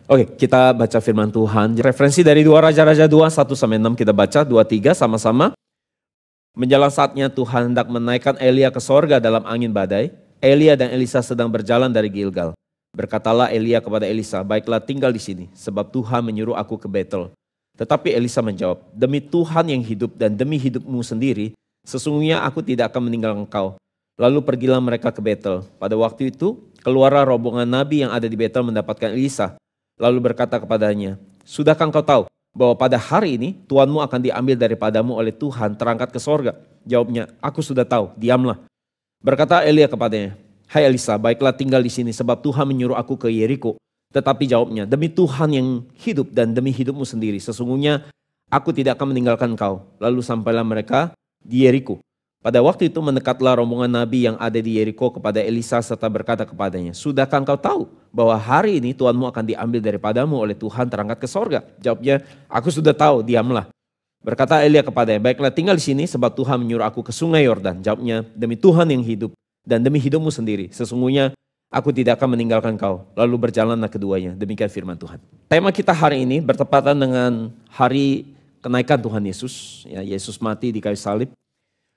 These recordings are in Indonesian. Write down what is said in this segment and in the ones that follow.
Oke, kita baca firman Tuhan. Referensi dari 2 Raja-Raja 2, 1-6 kita baca, 2-3 sama-sama. Menjelang saatnya Tuhan hendak menaikkan Elia ke sorga dalam angin badai. Elia dan Elisa sedang berjalan dari Gilgal. Berkatalah Elia kepada Elisa, baiklah tinggal di sini, sebab Tuhan menyuruh aku ke Betel. Tetapi Elisa menjawab, demi Tuhan yang hidup dan demi hidupmu sendiri, sesungguhnya aku tidak akan meninggalkan engkau. Lalu pergilah mereka ke Betel. Pada waktu itu, keluarlah rombongan nabi yang ada di Betel mendapatkan Elisa. Lalu berkata kepadanya, sudahkah engkau tahu bahwa pada hari ini Tuanmu akan diambil daripadamu oleh Tuhan terangkat ke sorga? Jawabnya, aku sudah tahu, diamlah. Berkata Elia kepadanya, hai Elisa, baiklah tinggal di sini sebab Tuhan menyuruh aku ke Yeriko. Tetapi jawabnya, demi Tuhan yang hidup dan demi hidupmu sendiri, sesungguhnya aku tidak akan meninggalkan engkau. Lalu sampailah mereka di Yeriko. Pada waktu itu mendekatlah rombongan nabi yang ada di Yeriko kepada Elisa serta berkata kepadanya, sudahkah engkau tahu bahwa hari ini Tuanmu akan diambil daripadamu oleh Tuhan terangkat ke sorga? Jawabnya, aku sudah tahu, diamlah. Berkata Elia kepadanya, baiklah tinggal di sini sebab Tuhan menyuruh aku ke sungai Yordan. Jawabnya, demi Tuhan yang hidup dan demi hidupmu sendiri, sesungguhnya aku tidak akan meninggalkan kau. Lalu berjalanlah keduanya. Demikian firman Tuhan. Tema kita hari ini bertepatan dengan hari kenaikan Tuhan Yesus. Ya, Yesus mati di kayu salib.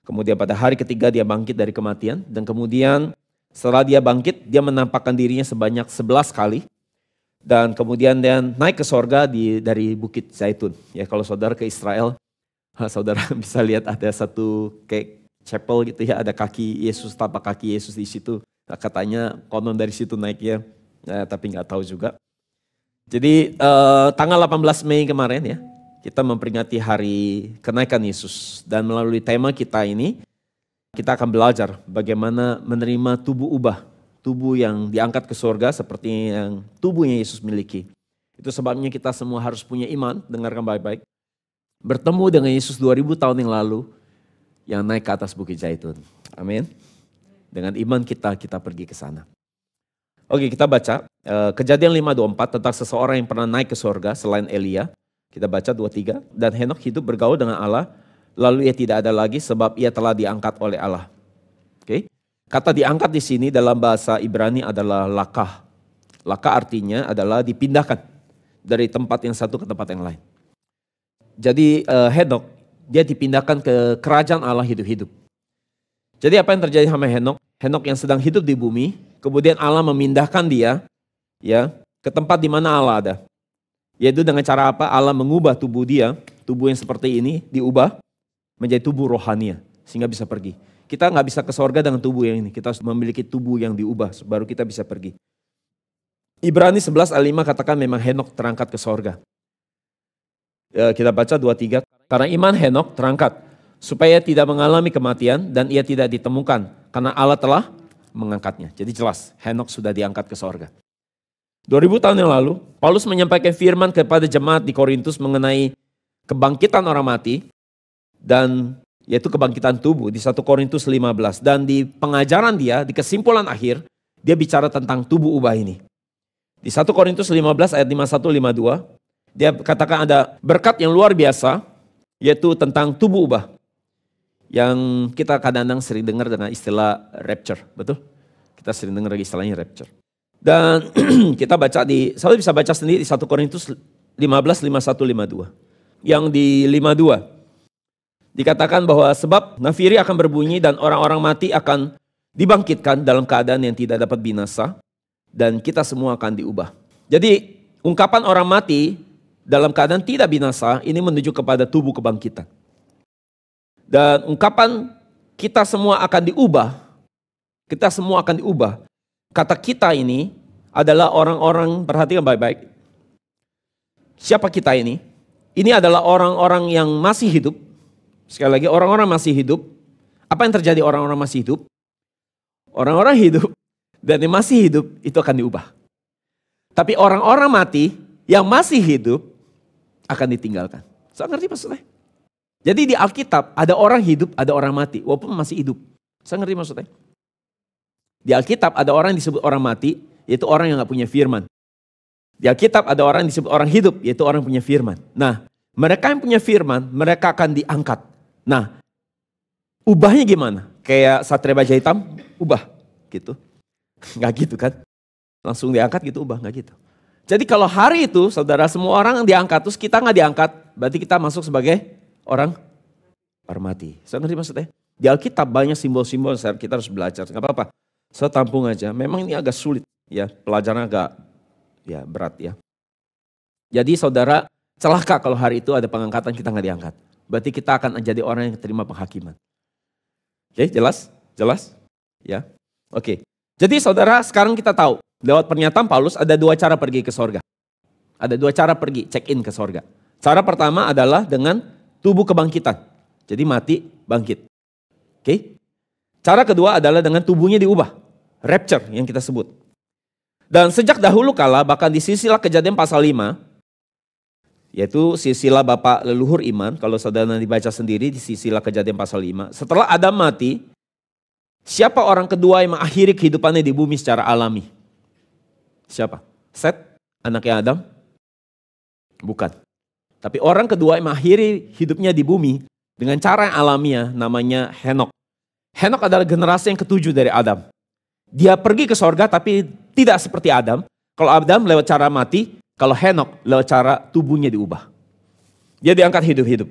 Kemudian pada hari ketiga dia bangkit dari kematian. Dan kemudian setelah dia bangkit, dia menampakkan dirinya sebanyak 11 kali. Dan kemudian dia naik ke sorga dari Bukit Zaitun. Ya, kalau saudara ke Israel, saudara bisa lihat ada satu kayak chapel gitu ya, ada kaki Yesus, tapak kaki Yesus di situ. Katanya konon dari situ naiknya, tapi nggak tahu juga. Jadi tanggal 18 Mei kemarin ya, kita memperingati hari kenaikan Yesus. Dan melalui tema kita ini, kita akan belajar bagaimana menerima tubuh ubah. Tubuh yang diangkat ke surga seperti yang tubuhnya Yesus miliki. Itu sebabnya kita semua harus punya iman, dengarkan baik-baik. Bertemu dengan Yesus 2000 tahun yang lalu, yang naik ke atas Bukit Zaitun. Amin. Dengan iman kita pergi ke sana. Oke, kita baca Kejadian 5:24 tentang seseorang yang pernah naik ke surga selain Elia. Kita baca 2-3. Dan Henok hidup bergaul dengan Allah, lalu ia tidak ada lagi sebab ia telah diangkat oleh Allah. Oke. Kata diangkat di sini dalam bahasa Ibrani adalah lakah. Lakah artinya adalah dipindahkan dari tempat yang satu ke tempat yang lain. Jadi Henok, dia dipindahkan ke kerajaan Allah hidup-hidup. Jadi apa yang terjadi sama Henok? Henok yang sedang hidup di bumi, kemudian Allah memindahkan dia ya ke tempat di mana Allah ada. Yaitu dengan cara apa? Allah mengubah tubuh dia, tubuh yang seperti ini diubah menjadi tubuh rohania sehingga bisa pergi. Kita nggak bisa ke sorga dengan tubuh yang ini, kita harus memiliki tubuh yang diubah baru kita bisa pergi. Ibrani 11 ayat 5 katakan memang Henok terangkat ke sorga. Kita baca 2-3. Karena iman Henok terangkat supaya tidak mengalami kematian dan ia tidak ditemukan karena Allah telah mengangkatnya. Jadi jelas Henok sudah diangkat ke sorga. 2000 tahun yang lalu Paulus menyampaikan firman kepada jemaat di Korintus mengenai kebangkitan orang mati dan yaitu kebangkitan tubuh di 1 Korintus 15. Dan di pengajaran dia, di kesimpulan akhir, dia bicara tentang tubuh ubah ini. Di 1 Korintus 15 ayat 51-52, dia katakan ada berkat yang luar biasa, yaitu tentang tubuh ubah. Yang kita kadang-kadang sering dengar dengan istilah rapture, betul? Kita sering dengar lagi istilahnya rapture. Dan kita baca saya bisa baca sendiri di 1 Korintus 15, 51-52. Yang di 52, dikatakan bahwa sebab nafiri akan berbunyi dan orang-orang mati akan dibangkitkan dalam keadaan yang tidak dapat binasa dan kita semua akan diubah. Jadi ungkapan orang mati dalam keadaan tidak binasa ini menunjuk kepada tubuh kebangkitan. Dan ungkapan kita semua akan diubah, kita semua akan diubah. Kata kita ini adalah orang-orang, perhatikan baik-baik. Siapa kita ini? Ini adalah orang-orang yang masih hidup. Sekali lagi, orang-orang masih hidup. Apa yang terjadi orang-orang masih hidup? Orang-orang hidup dan yang masih hidup itu akan diubah. Tapi orang-orang mati yang masih hidup akan ditinggalkan. Saya ngerti maksudnya? Jadi di Alkitab ada orang hidup, ada orang mati, walaupun masih hidup. Saya ngerti maksudnya? Di Alkitab ada orang yang disebut orang mati, yaitu orang yang gak punya firman. Di Alkitab ada orang yang disebut orang hidup, yaitu orang yang punya firman. Nah, mereka yang punya firman, mereka akan diangkat. Nah, ubahnya gimana? Kayak Satria Baja Hitam, ubah gitu. Gak gitu kan? Langsung diangkat gitu, ubah, gak gitu. Jadi kalau hari itu saudara semua orang diangkat, terus kita nggak diangkat, berarti kita masuk sebagai orang mati. Saya ngerti maksudnya? Di Alkitab banyak simbol-simbol, kita harus belajar. Nggak apa-apa, saya tampung aja. Memang ini agak sulit ya, pelajaran agak ya berat ya. Jadi saudara, celaka kalau hari itu ada pengangkatan kita nggak diangkat. Berarti kita akan jadi orang yang terima penghakiman. Oke, jelas? Jelas? Ya. Oke. Jadi saudara, sekarang kita tahu lewat pernyataan Paulus ada 2 cara pergi ke sorga. Ada 2 cara pergi check in ke sorga. Cara pertama adalah dengan tubuh kebangkitan. Jadi mati, bangkit. Oke. Cara kedua adalah dengan tubuhnya diubah. Rapture yang kita sebut. Dan sejak dahulu kala, bahkan di silsilah Kejadian pasal 5, yaitu silsilah Bapak leluhur iman, kalau saudara nanti baca sendiri di silsilah Kejadian pasal 5. Setelah Adam mati, siapa orang kedua yang mengakhiri kehidupannya di bumi secara alami? Siapa? Set, anaknya Adam? Bukan. Tapi orang kedua yang mengakhiri hidupnya di bumi dengan cara yang alamiah namanya Henok. Henok adalah generasi yang ke-7 dari Adam. Dia pergi ke sorga tapi tidak seperti Adam. Kalau Adam lewat cara mati, kalau Henok lewat cara tubuhnya diubah. Dia diangkat hidup-hidup.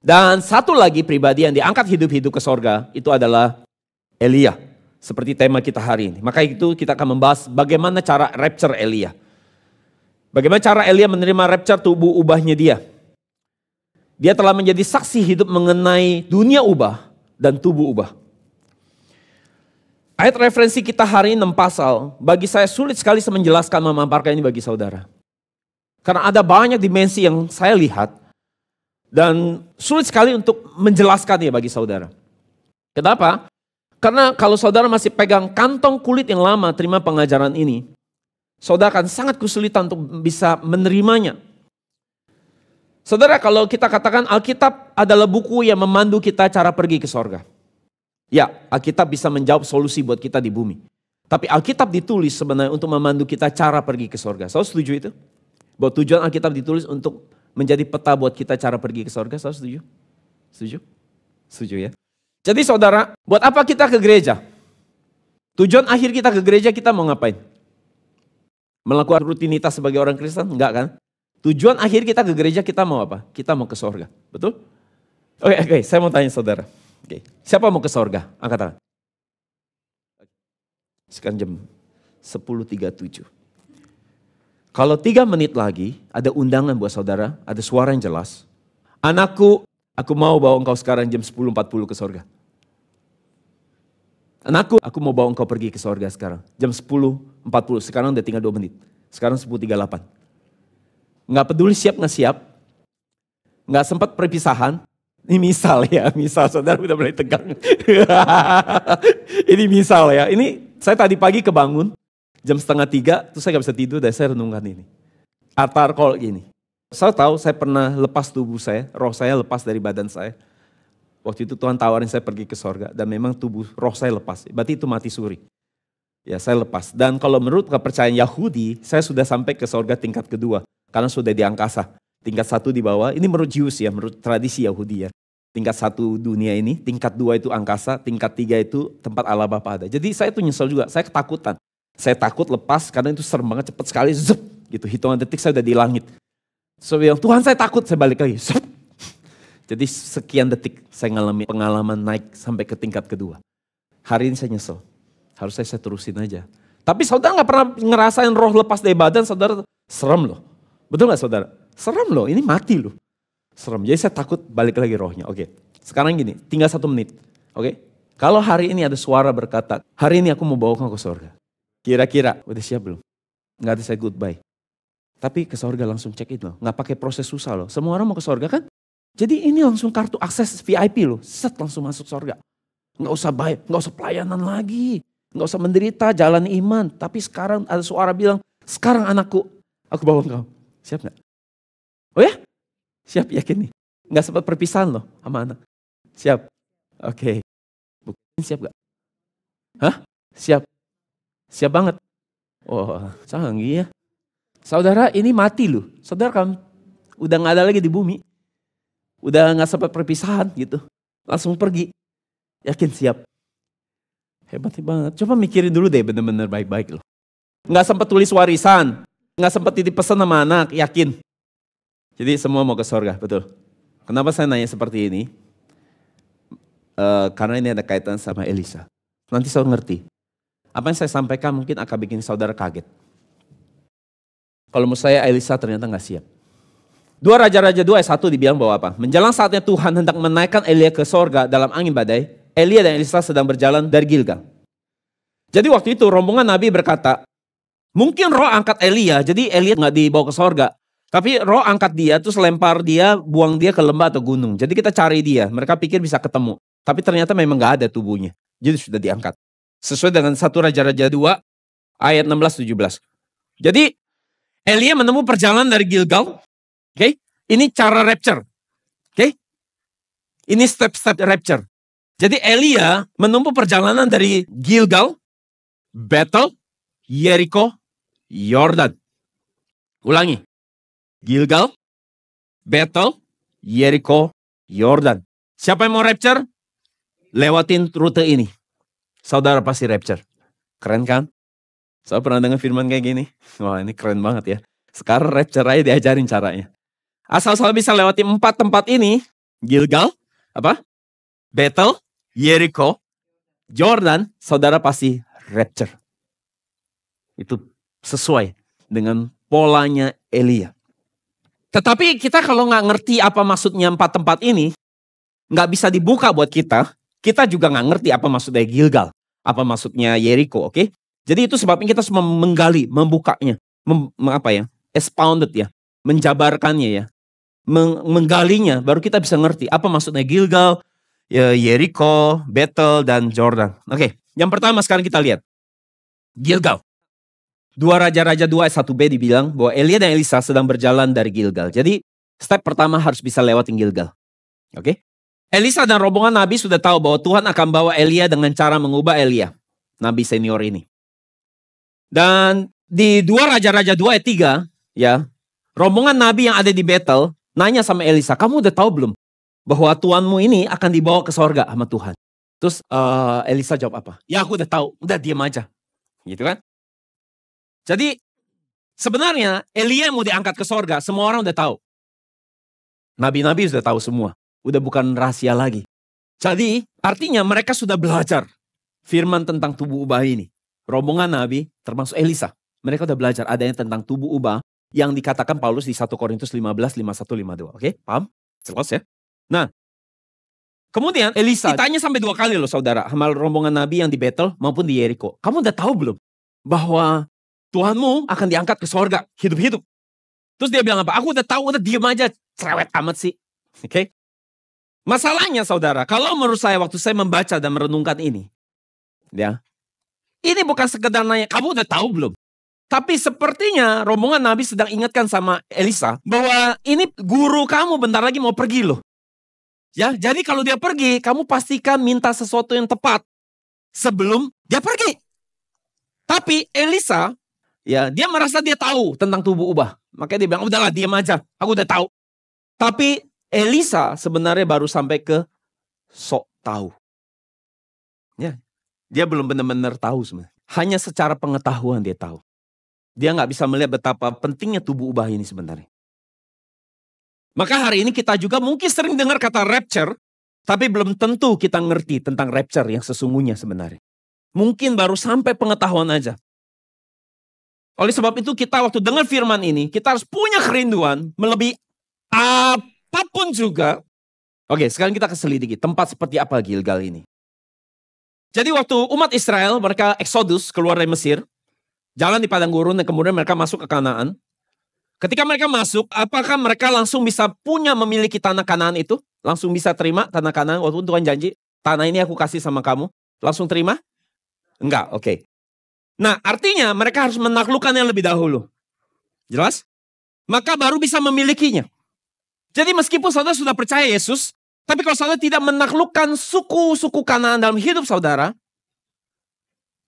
Dan satu lagi pribadi yang diangkat hidup-hidup ke sorga itu adalah Elia. Seperti tema kita hari ini. Maka itu kita akan membahas bagaimana cara rapture Elia. Bagaimana cara Elia menerima rapture tubuh ubahnya dia. Dia telah menjadi saksi hidup mengenai dunia ubah dan tubuh ubah. Ayat referensi kita hari ini 6 pasal, bagi saya sulit sekali menjelaskan, memaparkan ini bagi saudara. Karena ada banyak dimensi yang saya lihat dan sulit sekali untuk menjelaskannya bagi saudara. Kenapa? Karena kalau saudara masih pegang kantong kulit yang lama terima pengajaran ini, saudara akan sangat kesulitan untuk bisa menerimanya. Saudara, kalau kita katakan Alkitab adalah buku yang memandu kita cara pergi ke sorga. Ya, Alkitab bisa menjawab solusi buat kita di bumi. Tapi Alkitab ditulis sebenarnya untuk memandu kita cara pergi ke sorga. Saudara setuju itu? Bahwa tujuan Alkitab ditulis untuk menjadi peta buat kita cara pergi ke sorga. Saudara setuju? Setuju? Setuju ya? Jadi saudara, buat apa kita ke gereja? Tujuan akhir kita ke gereja kita mau ngapain? Melakukan rutinitas sebagai orang Kristen? Enggak kan? Tujuan akhir kita ke gereja kita mau apa? Kita mau ke sorga. Betul? Oke, saya mau tanya saudara. Oke, siapa mau ke sorga? Angkat tangan. Sekarang jam 10.37. Kalau 3 menit lagi ada undangan buat saudara, ada suara yang jelas. Anakku, aku mau bawa engkau sekarang jam 10.40 ke sorga. Anakku, aku mau bawa engkau pergi ke sorga sekarang. Jam 10.40, sekarang udah tinggal 2 menit. Sekarang 10.38. Nggak peduli siap nggak siap. Nggak sempat perpisahan. Ini misal ya, misal saudara udah mulai tegang. Ini misal ya, ini saya tadi pagi kebangun jam 2:30, terus saya gak bisa tidur dan saya renungkan ini. Altar call gini. Saya tahu saya pernah lepas tubuh saya, roh saya lepas dari badan saya. Waktu itu Tuhan tawarin saya pergi ke sorga dan memang tubuh roh saya lepas. Berarti itu mati suri. Ya saya lepas. Dan kalau menurut kepercayaan Yahudi, saya sudah sampai ke sorga tingkat kedua. Karena sudah di angkasa. Tingkat 1 di bawah, ini menurut Jews ya, menurut tradisi Yahudi ya. Tingkat 1 dunia ini, tingkat 2 itu angkasa, tingkat 3 itu tempat Allah Bapa ada. Jadi saya tuh nyesel juga, saya ketakutan. Saya takut lepas karena itu serem banget, cepat sekali, zup, gitu. Hitungan detik saya udah di langit. So bilang, Tuhan saya takut, saya balik lagi. Zup. Jadi sekian detik saya ngalami pengalaman naik sampai ke tingkat kedua. Hari ini saya nyesel, harusnya saya terusin aja. Tapi saudara gak pernah ngerasain roh lepas dari badan, saudara serem loh. Betul gak saudara? Serem loh, ini mati loh. Serem, jadi saya takut balik lagi rohnya. Oke, sekarang gini, tinggal 1 menit. Oke, kalau hari ini ada suara berkata, hari ini aku mau bawa kamu ke surga. Kira-kira, udah siap belum? Gak ada saya goodbye. Tapi ke surga langsung check in loh, gak pakai proses susah loh. Semua orang mau ke surga kan? Jadi ini langsung kartu akses VIP loh, set langsung masuk surga. Gak usah bayar, gak usah pelayanan lagi. Gak usah menderita, jalan iman. Tapi sekarang ada suara bilang, sekarang anakku, aku bawa engkau. Siap gak? Oh ya? Siap, yakin nih? Gak sempat perpisahan loh sama anak. Siap? Oke. Buktiin siap gak? Hah? Siap? Siap banget? Oh, canggih ya. Saudara, ini mati loh. Saudara kan udah gak ada lagi di bumi. Udah gak sempat perpisahan gitu. Langsung pergi. Yakin siap? Hebat banget. Coba mikirin dulu deh bener-bener baik-baik loh. Nggak sempat tulis warisan, nggak sempat titip pesan sama anak, yakin. Jadi semua mau ke sorga, betul. Kenapa saya nanya seperti ini? Karena ini ada kaitan sama Elisa. Nanti saya ngerti. Apa yang saya sampaikan mungkin akan bikin saudara kaget. Kalau menurut saya Elisa ternyata nggak siap. 2 Raja-Raja 2 ayat 1 dibilang bahwa apa? Menjelang saatnya Tuhan hendak menaikkan Elia ke sorga dalam angin badai, Elia dan Elisa sedang berjalan dari Gilgal. Jadi waktu itu rombongan Nabi berkata, mungkin roh angkat Elia, jadi Elia nggak dibawa ke sorga. Tapi roh angkat dia, terus lempar dia, buang dia ke lembah atau gunung. Jadi kita cari dia, mereka pikir bisa ketemu. Tapi ternyata memang nggak ada tubuhnya. Jadi sudah diangkat. Sesuai dengan 1 Raja-Raja 2 ayat 16-17. Jadi Elia menempuh perjalanan dari Gilgal. Oke, ini cara rapture. Oke, ini step-step rapture. Jadi Elia menempuh perjalanan dari Gilgal, Bethel, Jericho, Yordan. Ulangi. Gilgal, Bethel, Jericho, Yordan. Siapa yang mau rapture? Lewatin rute ini. Saudara pasti rapture. Keren kan? Saya pernah dengar firman kayak gini. Wah, ini keren banget ya. Sekarang rapture aja diajarin caranya. Asal saudara bisa lewati 4 tempat ini. Gilgal, Bethel, Jericho, Jordan, saudara pasti rapture. Itu sesuai dengan polanya Elia. Tetapi kita kalau nggak ngerti apa maksudnya 4 tempat ini, nggak bisa dibuka buat kita. Kita juga nggak ngerti apa maksudnya Gilgal, apa maksudnya Jericho, oke? Jadi itu sebabnya kita semua menggali, membukanya, expounded ya, menjabarkannya ya, menggalinya, baru kita bisa ngerti apa maksudnya Gilgal, Jericho, Bethel, dan Jordan. Oke, yang pertama sekarang kita lihat. Gilgal. 2 Raja-Raja 2 ayat 1b dibilang bahwa Elia dan Elisa sedang berjalan dari Gilgal. Jadi step pertama harus bisa lewatin Gilgal. Oke? Elisa dan rombongan Nabi sudah tahu bahwa Tuhan akan bawa Elia dengan cara mengubah Elia. Nabi senior ini. Dan di 2 Raja-Raja 2 ayat 3, ya, rombongan Nabi yang ada di Bethel nanya sama Elisa, kamu udah tahu belum bahwa Tuanmu ini akan dibawa ke sorga sama Tuhan? Terus Elisa jawab apa? Ya aku udah tahu, udah diam aja. Gitu kan? Jadi sebenarnya Elia mau diangkat ke sorga, semua orang udah tahu. Nabi-nabi sudah tahu semua. Udah bukan rahasia lagi. Jadi artinya mereka sudah belajar firman tentang tubuh ubah ini. Rombongan Nabi termasuk Elisa. Mereka udah belajar adanya tentang tubuh ubah yang dikatakan Paulus di 1 Korintus 15, 51, 52. Oke, paham? Jelas ya? Nah, kemudian Elisa ditanya sampai 2 kali loh saudara. Sama rombongan Nabi yang di Bethel maupun di Jericho. Kamu udah tahu belum bahwa Tuhanmu akan diangkat ke sorga, hidup-hidup. Terus dia bilang apa? Aku udah tahu, udah diem aja. Cerewet amat sih. Oke? Masalahnya saudara, kalau menurut saya waktu saya membaca dan merenungkan ini. Ya, ini bukan sekedar nanya, kamu udah tahu belum? Tapi sepertinya rombongan Nabi sedang ingatkan sama Elisa bahwa ini guru kamu bentar lagi mau pergi loh. Ya, jadi kalau dia pergi, kamu pastikan minta sesuatu yang tepat sebelum dia pergi. Tapi Elisa, ya, dia merasa dia tahu tentang tubuh ubah. Makanya dia bilang, udahlah diam aja, aku udah tahu. Tapi Elisa sebenarnya baru sampai ke sok tahu. Ya, dia belum benar-benar tahu sebenarnya. Hanya secara pengetahuan dia tahu. Dia nggak bisa melihat betapa pentingnya tubuh ubah ini sebenarnya. Maka hari ini kita juga mungkin sering dengar kata rapture, tapi belum tentu kita ngerti tentang rapture yang sesungguhnya sebenarnya. Mungkin baru sampai pengetahuan aja. Oleh sebab itu kita waktu dengar firman ini, kita harus punya kerinduan melebihi apapun juga. Oke, sekarang kita keselidiki tempat seperti apa Gilgal ini. Jadi waktu umat Israel, mereka Exodus keluar dari Mesir, jalan di padang gurun dan kemudian mereka masuk ke Kanaan. Ketika mereka masuk, apakah mereka langsung bisa memiliki tanah Kanaan itu? Langsung bisa terima tanah Kanaan walaupun Tuhan janji, tanah ini aku kasih sama kamu. Langsung terima? Enggak, oke. Nah, artinya mereka harus menaklukkannya lebih dahulu. Jelas? Maka baru bisa memilikinya. Jadi meskipun saudara sudah percaya Yesus, tapi kalau saudara tidak menaklukkan suku-suku Kanaan dalam hidup saudara,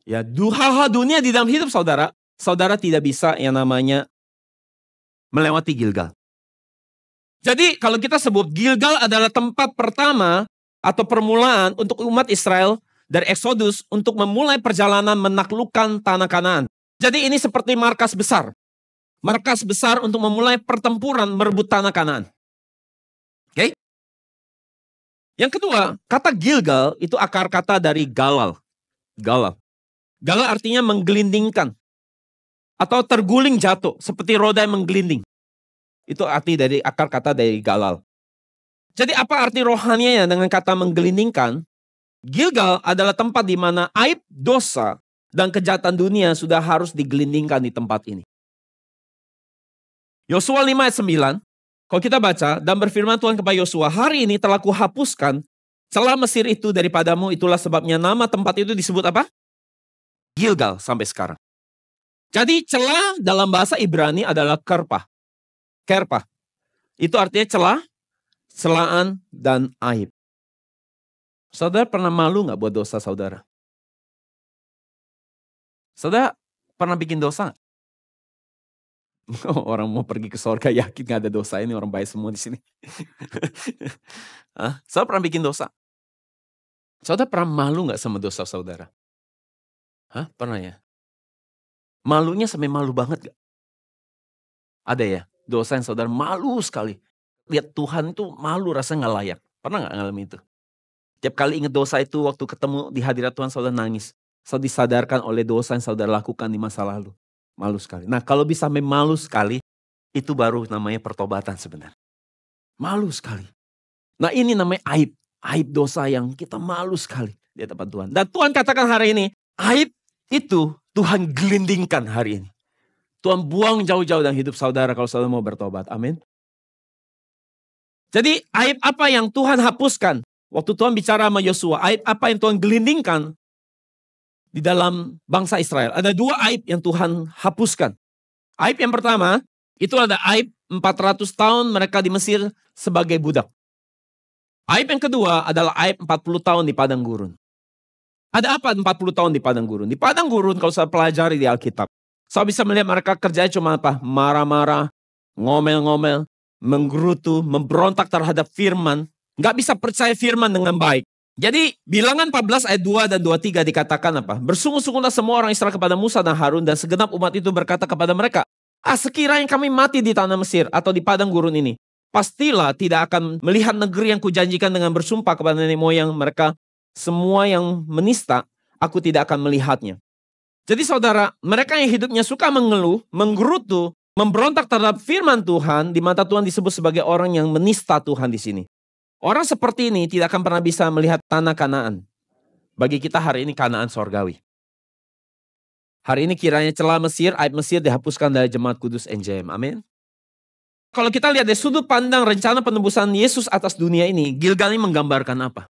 ya hal-hal dunia di dalam hidup saudara, saudara tidak bisa yang namanya melewati Gilgal. Jadi kalau kita sebut Gilgal adalah tempat pertama atau permulaan untuk umat Israel dari Exodus untuk memulai perjalanan menaklukkan tanah Kanaan. Jadi ini seperti markas besar. Markas besar untuk memulai pertempuran merebut tanah Kanaan. Oke? Yang kedua, kata Gilgal itu akar kata dari galal. Galal. Galal artinya menggelindingkan. Atau terguling jatuh, seperti roda yang menggelinding. Itu arti dari akar kata dari galal. Jadi apa arti rohanianya dengan kata menggelindingkan? Gilgal adalah tempat di mana aib, dosa, dan kejahatan dunia sudah harus digelindingkan di tempat ini. Yosua 5 ayat 9, kalau kita baca, dan berfirman Tuhan kepada Yosua, hari ini telah kuhapuskan celah Mesir itu daripadamu, itulah sebabnya nama tempat itu disebut apa? Gilgal sampai sekarang. Jadi celah dalam bahasa Ibrani adalah kerpah. Kerpah. Itu artinya celah, celaan, dan aib. Saudara pernah malu gak buat dosa saudara? Saudara pernah bikin dosa? Orang mau pergi ke surga yakin gak ada dosa, ini orang baik semua di sini. Saudara pernah bikin dosa? Saudara pernah malu gak sama dosa saudara? Pernah ya? Malunya sampai malu banget gak? Ada ya? Dosa yang saudara malu sekali. Lihat Tuhan itu malu, rasanya gak layak. Pernah gak ngalamin itu? Tiap kali ingat dosa itu, waktu ketemu di hadirat Tuhan saudara nangis. Saudara disadarkan oleh dosa yang saudara lakukan di masa lalu. Malu sekali. Nah kalau bisa malu sekali, itu baru namanya pertobatan sebenarnya. Malu sekali. Nah ini namanya aib. Aib dosa yang kita malu sekali di hadapan Tuhan. Dan Tuhan katakan hari ini, aib itu Tuhan gelindingkan hari ini. Tuhan buang jauh-jauh dari hidup saudara kalau saudara mau bertobat. Amin. Jadi aib apa yang Tuhan hapuskan? Waktu Tuhan bicara sama Yosua, aib apa yang Tuhan gelindingkan di dalam bangsa Israel? Ada dua aib yang Tuhan hapuskan. Aib yang pertama, itu ada aib 400 tahun mereka di Mesir sebagai budak. Aib yang kedua adalah aib 40 tahun di padang gurun. Ada apa 40 tahun di padang gurun? Di padang gurun kalau saya pelajari di Alkitab, saya bisa melihat mereka kerjanya cuma apa? Marah-marah, ngomel-ngomel, menggerutu, memberontak terhadap firman. Nggak bisa percaya firman dengan baik. Jadi bilangan 14 ayat 2 dan 23 dikatakan apa? Bersungguh-sungguhlah semua orang Israel kepada Musa dan Harun dan segenap umat itu berkata kepada mereka, sekiranya kami mati di tanah Mesir atau di padang gurun ini, pastilah tidak akan melihat negeri yang kujanjikan dengan bersumpah kepada nenek moyang mereka. Semua yang menista, aku tidak akan melihatnya. Jadi saudara, mereka yang hidupnya suka mengeluh, menggerutu, memberontak terhadap firman Tuhan, di mata Tuhan disebut sebagai orang yang menista Tuhan di sini. Orang seperti ini tidak akan pernah bisa melihat tanah Kanaan. Bagi kita hari ini Kanaan sorgawi. Hari ini kiranya celah Mesir, aib Mesir dihapuskan dari jemaat kudus NJM. Amin. Kalau kita lihat dari sudut pandang rencana penebusan Yesus atas dunia ini, Gilgal ini menggambarkan apa?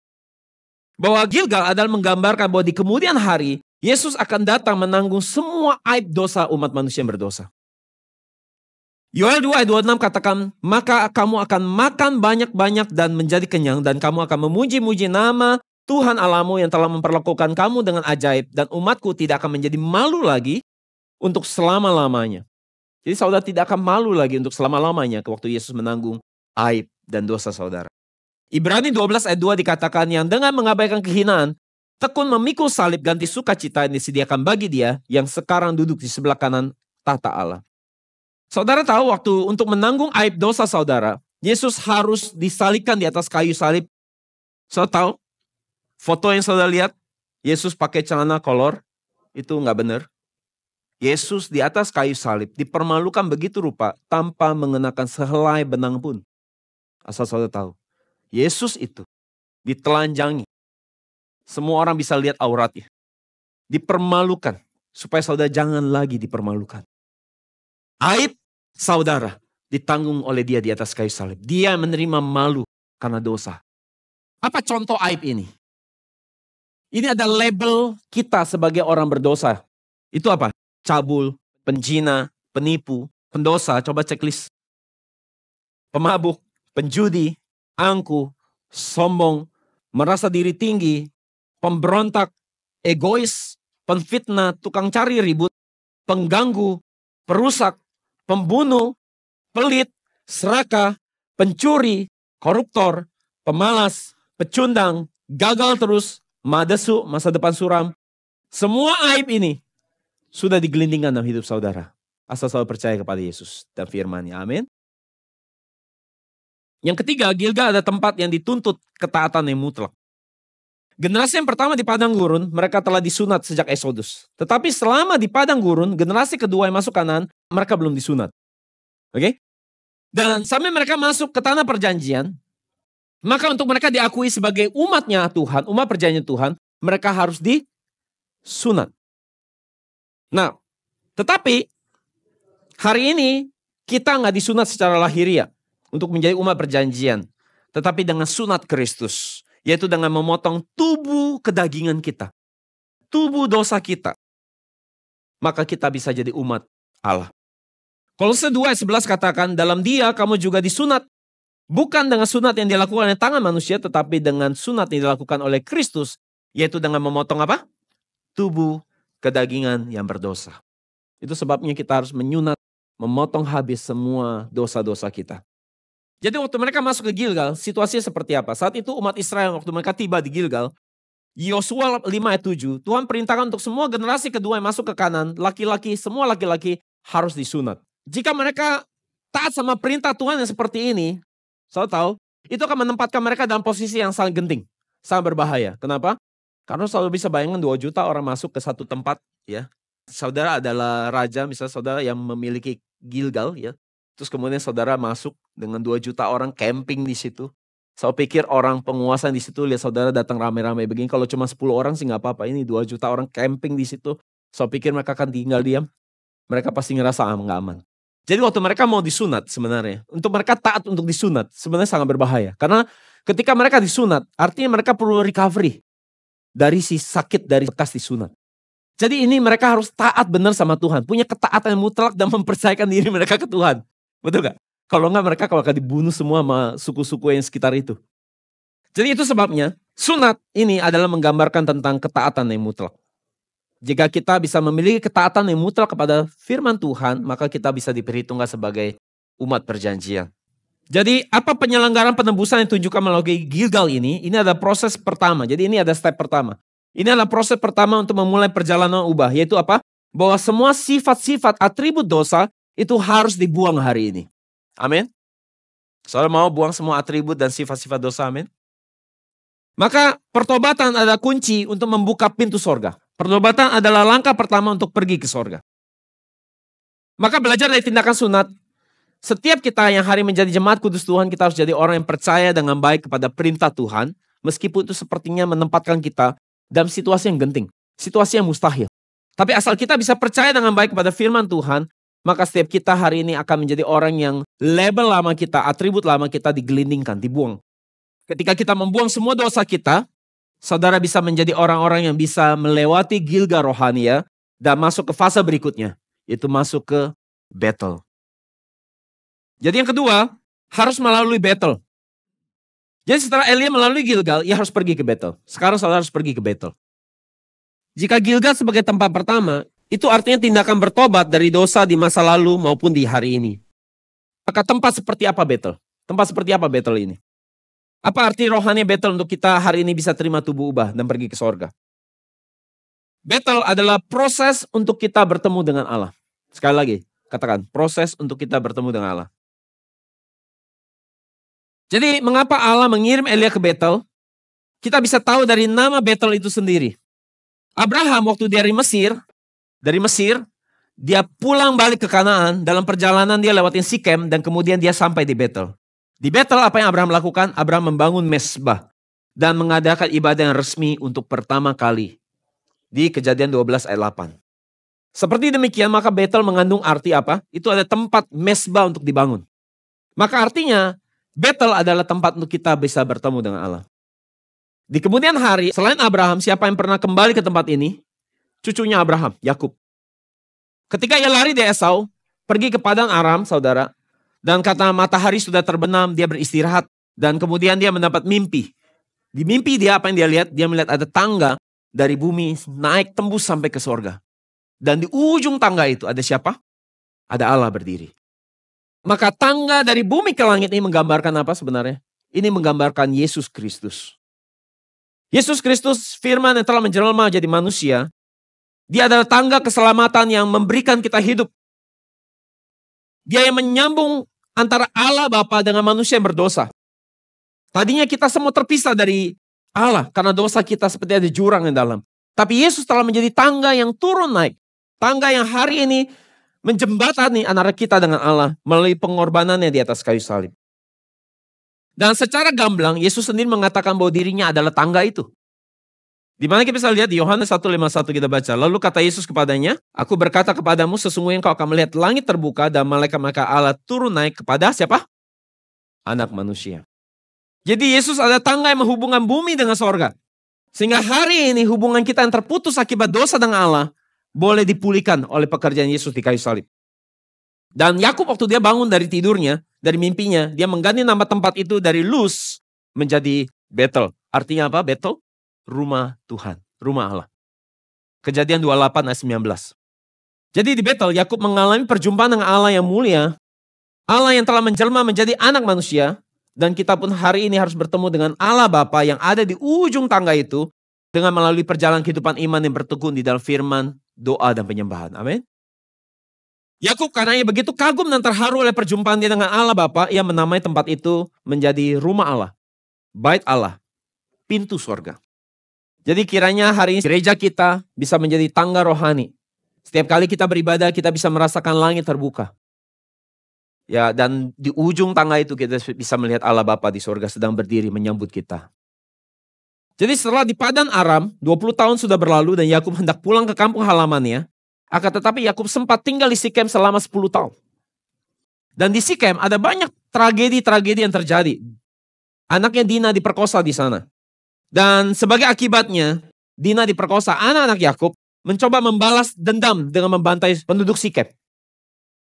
Bahwa Gilgal adalah menggambarkan bahwa di kemudian hari, Yesus akan datang menanggung semua aib dosa umat manusia yang berdosa. Yoel 2 ayat 26 katakan, maka kamu akan makan banyak-banyak dan menjadi kenyang, dan kamu akan memuji-muji nama Tuhan Allahmu yang telah memperlakukan kamu dengan ajaib, dan umatku tidak akan menjadi malu lagi untuk selama-lamanya. Jadi saudara tidak akan malu lagi untuk selama-lamanya waktu Yesus menanggung aib dan dosa saudara. Ibrani 12 ayat 2 dikatakan, yang dengan mengabaikan kehinaan, tekun memikul salib ganti sukacita yang disediakan bagi dia yang sekarang duduk di sebelah kanan tahta Allah. Saudara tahu waktu untuk menanggung aib dosa saudara, Yesus harus disalibkan di atas kayu salib. Saudara tahu, foto yang saudara lihat, Yesus pakai celana kolor, itu nggak benar. Yesus di atas kayu salib dipermalukan begitu rupa tanpa mengenakan sehelai benang pun. Asal saudara tahu, Yesus itu ditelanjangi. Semua orang bisa lihat auratnya. Dipermalukan supaya saudara jangan lagi dipermalukan. Aib saudara ditanggung oleh dia di atas kayu salib. Dia menerima malu karena dosa. Apa contoh aib ini? Ini ada label kita sebagai orang berdosa. Itu apa? Cabul, penjina, penipu, pendosa. Coba checklist. Pemabuk, penjudi, angkuh, sombong, merasa diri tinggi, pemberontak, egois, penfitnah, tukang cari ribut, pengganggu, perusak, pembunuh, pelit, serakah, pencuri, koruptor, pemalas, pecundang, gagal terus, madesu, masa depan suram. Semua aib ini sudah digelindingkan dalam hidup saudara. Asal saudara percaya kepada Yesus dan firman-Nya. Amin. Yang ketiga, Gilgal ada tempat yang dituntut ketaatan yang mutlak. Generasi yang pertama di padang gurun, mereka telah disunat sejak Exodus. Tetapi selama di padang gurun, generasi kedua yang masuk Kanaan, mereka belum disunat. Oke? Dan sampai mereka masuk ke tanah perjanjian, maka untuk mereka diakui sebagai umatnya Tuhan, umat perjanjian Tuhan, mereka harus disunat. Nah, tetapi hari ini kita nggak disunat secara lahiriah untuk menjadi umat perjanjian, tetapi dengan sunat Kristus. Yaitu dengan memotong tubuh kedagingan kita. Tubuh dosa kita. Maka kita bisa jadi umat Allah. Kolose 2 ayat 11 katakan, dalam Dia kamu juga disunat. Bukan dengan sunat yang dilakukan oleh tangan manusia, tetapi dengan sunat yang dilakukan oleh Kristus. Yaitu dengan memotong apa? Tubuh kedagingan yang berdosa. Itu sebabnya kita harus menyunat, memotong habis semua dosa-dosa kita. Jadi waktu mereka masuk ke Gilgal, situasinya seperti apa? Saat itu umat Israel waktu mereka tiba di Gilgal, Yosua 5 ayat 7, Tuhan perintahkan untuk semua generasi kedua yang masuk ke Kanaan, semua laki-laki harus disunat. Jika mereka taat sama perintah Tuhan yang seperti ini, saya tahu, itu akan menempatkan mereka dalam posisi yang sangat genting, sangat berbahaya. Kenapa? Karena selalu bisa bayangkan 2 juta orang masuk ke satu tempat, ya. Saudara adalah raja, misalnya saudara yang memiliki Gilgal, ya. Terus kemudian saudara masuk dengan 2 juta orang camping di situ. Saya pikir orang penguasa di situ lihat saudara datang rame-rame begini. Kalau cuma 10 orang sih nggak apa-apa. Ini 2 juta orang camping di situ. Saya pikir mereka akan tinggal diam. Mereka pasti ngerasa nggak aman. Jadi waktu mereka mau disunat sebenarnya, untuk mereka taat untuk disunat sebenarnya sangat berbahaya. Karena ketika mereka disunat, artinya mereka perlu recovery dari si sakit dari bekas disunat. Jadi ini mereka harus taat benar sama Tuhan. Punya ketaatan yang mutlak dan mempercayakan diri mereka ke Tuhan. Betul gak? Kalau enggak mereka akan dibunuh semua sama suku-suku yang sekitar itu. Jadi itu sebabnya sunat ini adalah menggambarkan tentang ketaatan yang mutlak. Jika kita bisa memiliki ketaatan yang mutlak kepada firman Tuhan, maka kita bisa diperhitungkan sebagai umat perjanjian. Jadi apa penyelenggaraan penebusan yang ditunjukkan melalui Gilgal ini? Ini adalah proses pertama. Jadi ini ada step pertama. Ini adalah proses pertama untuk memulai perjalanan ubah. Yaitu apa? Bahwa semua sifat-sifat atribut dosa itu harus dibuang hari ini. Amin. Saudara mau buang semua atribut dan sifat-sifat dosa, amin. Maka pertobatan adalah kunci untuk membuka pintu sorga. Pertobatan adalah langkah pertama untuk pergi ke sorga. Maka belajar dari tindakan sunat, setiap kita yang hari menjadi jemaat kudus Tuhan, kita harus jadi orang yang percaya dengan baik kepada perintah Tuhan, meskipun itu sepertinya menempatkan kita dalam situasi yang genting, situasi yang mustahil. Tapi asal kita bisa percaya dengan baik kepada firman Tuhan, maka setiap kita hari ini akan menjadi orang yang label lama kita, atribut lama kita digelindingkan, dibuang. Ketika kita membuang semua dosa kita, saudara bisa menjadi orang-orang yang bisa melewati Gilgal rohania dan masuk ke fase berikutnya, yaitu masuk ke battle. Jadi yang kedua, harus melalui battle. Jadi setelah Elia melalui Gilgal, ia harus pergi ke battle. Sekarang saudara harus pergi ke battle. Jika Gilgal sebagai tempat pertama, itu artinya tindakan bertobat dari dosa di masa lalu maupun di hari ini. Maka tempat seperti apa battle? Tempat seperti apa battle ini? Apa arti rohani battle untuk kita hari ini bisa terima tubuh ubah dan pergi ke sorga? Battle adalah proses untuk kita bertemu dengan Allah. Sekali lagi, katakan, proses untuk kita bertemu dengan Allah. Jadi mengapa Allah mengirim Elia ke Betel? Kita bisa tahu dari nama Betel itu sendiri. Abraham waktu dari Mesir, dia pulang balik ke Kanaan, dalam perjalanan dia lewatin Sikem dan kemudian dia sampai di Betel. Di Betel apa yang Abraham lakukan? Abraham membangun mesbah dan mengadakan ibadah yang resmi untuk pertama kali. Di Kejadian 12 ayat 8. Seperti demikian maka Betel mengandung arti apa? Itu ada tempat mesbah untuk dibangun. Maka artinya Betel adalah tempat untuk kita bisa bertemu dengan Allah. Di kemudian hari, selain Abraham, siapa yang pernah kembali ke tempat ini? Cucunya Abraham, Yakub. Ketika ia lari dari Esau, pergi ke padang Aram, saudara, dan kata matahari sudah terbenam, dia beristirahat, dan kemudian dia mendapat mimpi. Di mimpi dia, apa yang dia lihat? Dia melihat ada tangga dari bumi naik tembus sampai ke sorga. Dan di ujung tangga itu ada siapa? Ada Allah berdiri. Maka tangga dari bumi ke langit ini menggambarkan apa sebenarnya? Ini menggambarkan Yesus Kristus. Yesus Kristus firman yang telah menjelma jadi manusia. Dia adalah tangga keselamatan yang memberikan kita hidup. Dia yang menyambung antara Allah Bapa dengan manusia yang berdosa. Tadinya kita semua terpisah dari Allah karena dosa kita seperti ada jurang yang dalam. Tapi Yesus telah menjadi tangga yang turun naik. Tangga yang hari ini menjembatani antara kita dengan Allah melalui pengorbanannya di atas kayu salib. Dan secara gamblang Yesus sendiri mengatakan bahwa dirinya adalah tangga itu. Di mana kita bisa lihat di Yohanes 1:51 kita baca. Lalu kata Yesus kepadanya, aku berkata kepadamu sesungguhnya engkau akan melihat langit terbuka dan malaikat-malaikat Allah turun naik kepada siapa? Anak manusia. Jadi Yesus adalah tangga yang menghubungkan bumi dengan sorga. Sehingga hari ini hubungan kita yang terputus akibat dosa dengan Allah boleh dipulihkan oleh pekerjaan Yesus di kayu salib. Dan Yakub waktu dia bangun dari tidurnya, dari mimpinya, dia mengganti nama tempat itu dari Luz menjadi Betel. Artinya apa? Betel? Rumah Tuhan, rumah Allah. Kejadian 28 ayat 19. Jadi di Betel, Yakub mengalami perjumpaan dengan Allah yang mulia, Allah yang telah menjelma menjadi anak manusia, dan kita pun hari ini harus bertemu dengan Allah Bapa yang ada di ujung tangga itu, dengan melalui perjalanan kehidupan iman yang bertekun di dalam firman, doa, dan penyembahan. Amin. Yakub karena ia begitu kagum dan terharu oleh perjumpaan dia dengan Allah Bapa, ia menamai tempat itu menjadi rumah Allah, bait Allah, pintu surga. Jadi kiranya hari ini gereja kita bisa menjadi tangga rohani. Setiap kali kita beribadah, kita bisa merasakan langit terbuka. Ya, dan di ujung tangga itu kita bisa melihat Allah Bapa di surga sedang berdiri menyambut kita. Jadi setelah di Padan Aram, 20 tahun sudah berlalu dan Yakub hendak pulang ke kampung halamannya. Akan tetapi Yakub sempat tinggal di Sikem selama 10 tahun. Dan di Sikem ada banyak tragedi-tragedi yang terjadi. Anaknya Dina diperkosa di sana. Dan sebagai akibatnya, Dina diperkosa, anak-anak Yakub mencoba membalas dendam dengan membantai penduduk Sikem.